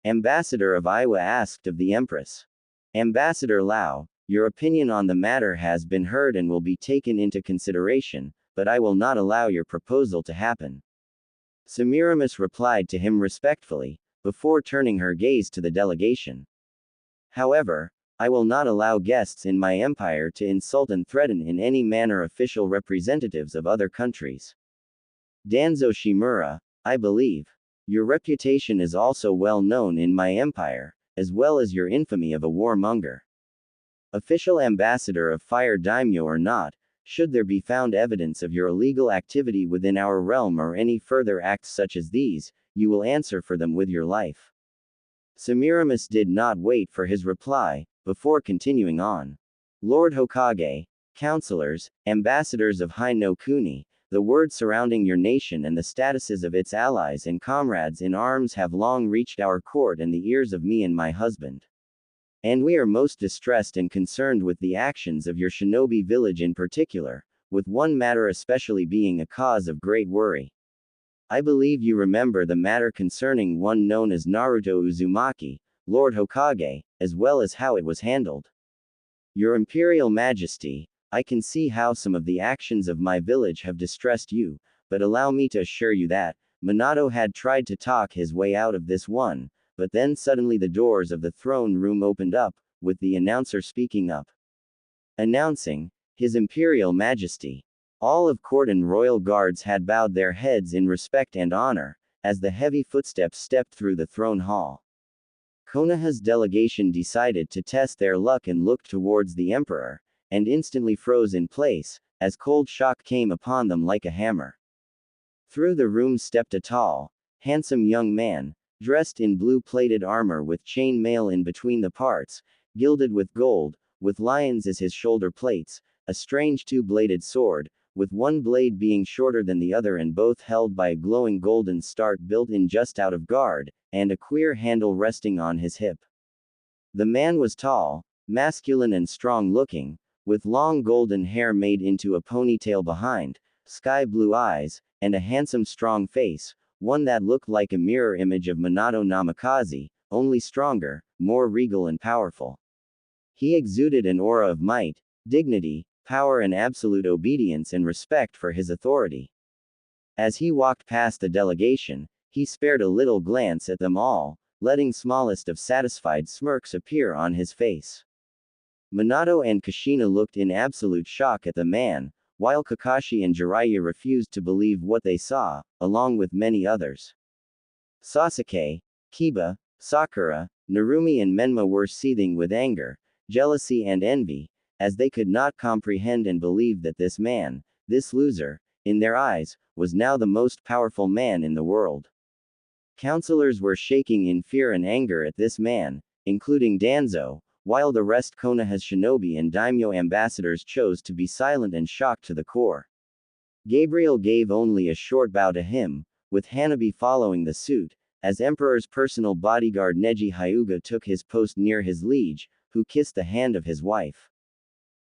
Ambassador of Iowa asked of the Empress. Ambassador Lao, your opinion on the matter has been heard and will be taken into consideration, but I will not allow your proposal to happen. Semiramis replied to him respectfully, before turning her gaze to the delegation. However, I will not allow guests in my empire to insult and threaten in any manner official representatives of other countries. Danzo Shimura, I believe. Your reputation is also well known in my empire, as well as your infamy of a warmonger. Official ambassador of Fire Daimyo or not, should there be found evidence of your illegal activity within our realm or any further acts such as these, you will answer for them with your life. Semiramis did not wait for his reply, before continuing on. Lord Hokage, counselors, ambassadors of Hai no Kuni, the words surrounding your nation and the statuses of its allies and comrades in arms have long reached our court and the ears of me and my husband. And we are most distressed and concerned with the actions of your shinobi village in particular, with one matter especially being a cause of great worry. I believe you remember the matter concerning one known as Naruto Uzumaki, Lord Hokage, as well as how it was handled. Your Imperial Majesty, I can see how some of the actions of my village have distressed you, but allow me to assure you that, Minato had tried to talk his way out of this one, but then suddenly the doors of the throne room opened up, with the announcer speaking up. Announcing, His Imperial Majesty. All of court and royal guards had bowed their heads in respect and honor, as the heavy footsteps stepped through the throne hall. Konoha's delegation decided to test their luck and looked towards the emperor, and instantly froze in place, as cold shock came upon them like a hammer. Through the room stepped a tall, handsome young man, dressed in blue-plated armor with chain mail in between the parts, gilded with gold, with lions as his shoulder plates, a strange two-bladed sword, with one blade being shorter than the other and both held by a glowing golden start built in just out of guard, and a queer handle resting on his hip. The man was tall, masculine and strong-looking, with long golden hair made into a ponytail behind, sky-blue eyes, and a handsome strong face, one that looked like a mirror image of Minato Namikaze, only stronger, more regal and powerful. He exuded an aura of might, dignity, power and absolute obedience and respect for his authority. As he walked past the delegation, he spared a little glance at them all, letting smallest of satisfied smirks appear on his face. Minato and Kushina looked in absolute shock at the man, while Kakashi and Jiraiya refused to believe what they saw, along with many others. Sasuke, Kiba, Sakura, Narumi and Menma were seething with anger, jealousy and envy, as they could not comprehend and believe that this man, this loser, in their eyes, was now the most powerful man in the world. Counselors were shaking in fear and anger at this man, including Danzo, while the rest Konoha's shinobi and daimyo ambassadors chose to be silent and shocked to the core. Gabriel gave only a short bow to him, with Hanabi following the suit, as Emperor's personal bodyguard Neji Hyuga took his post near his liege, who kissed the hand of his wife.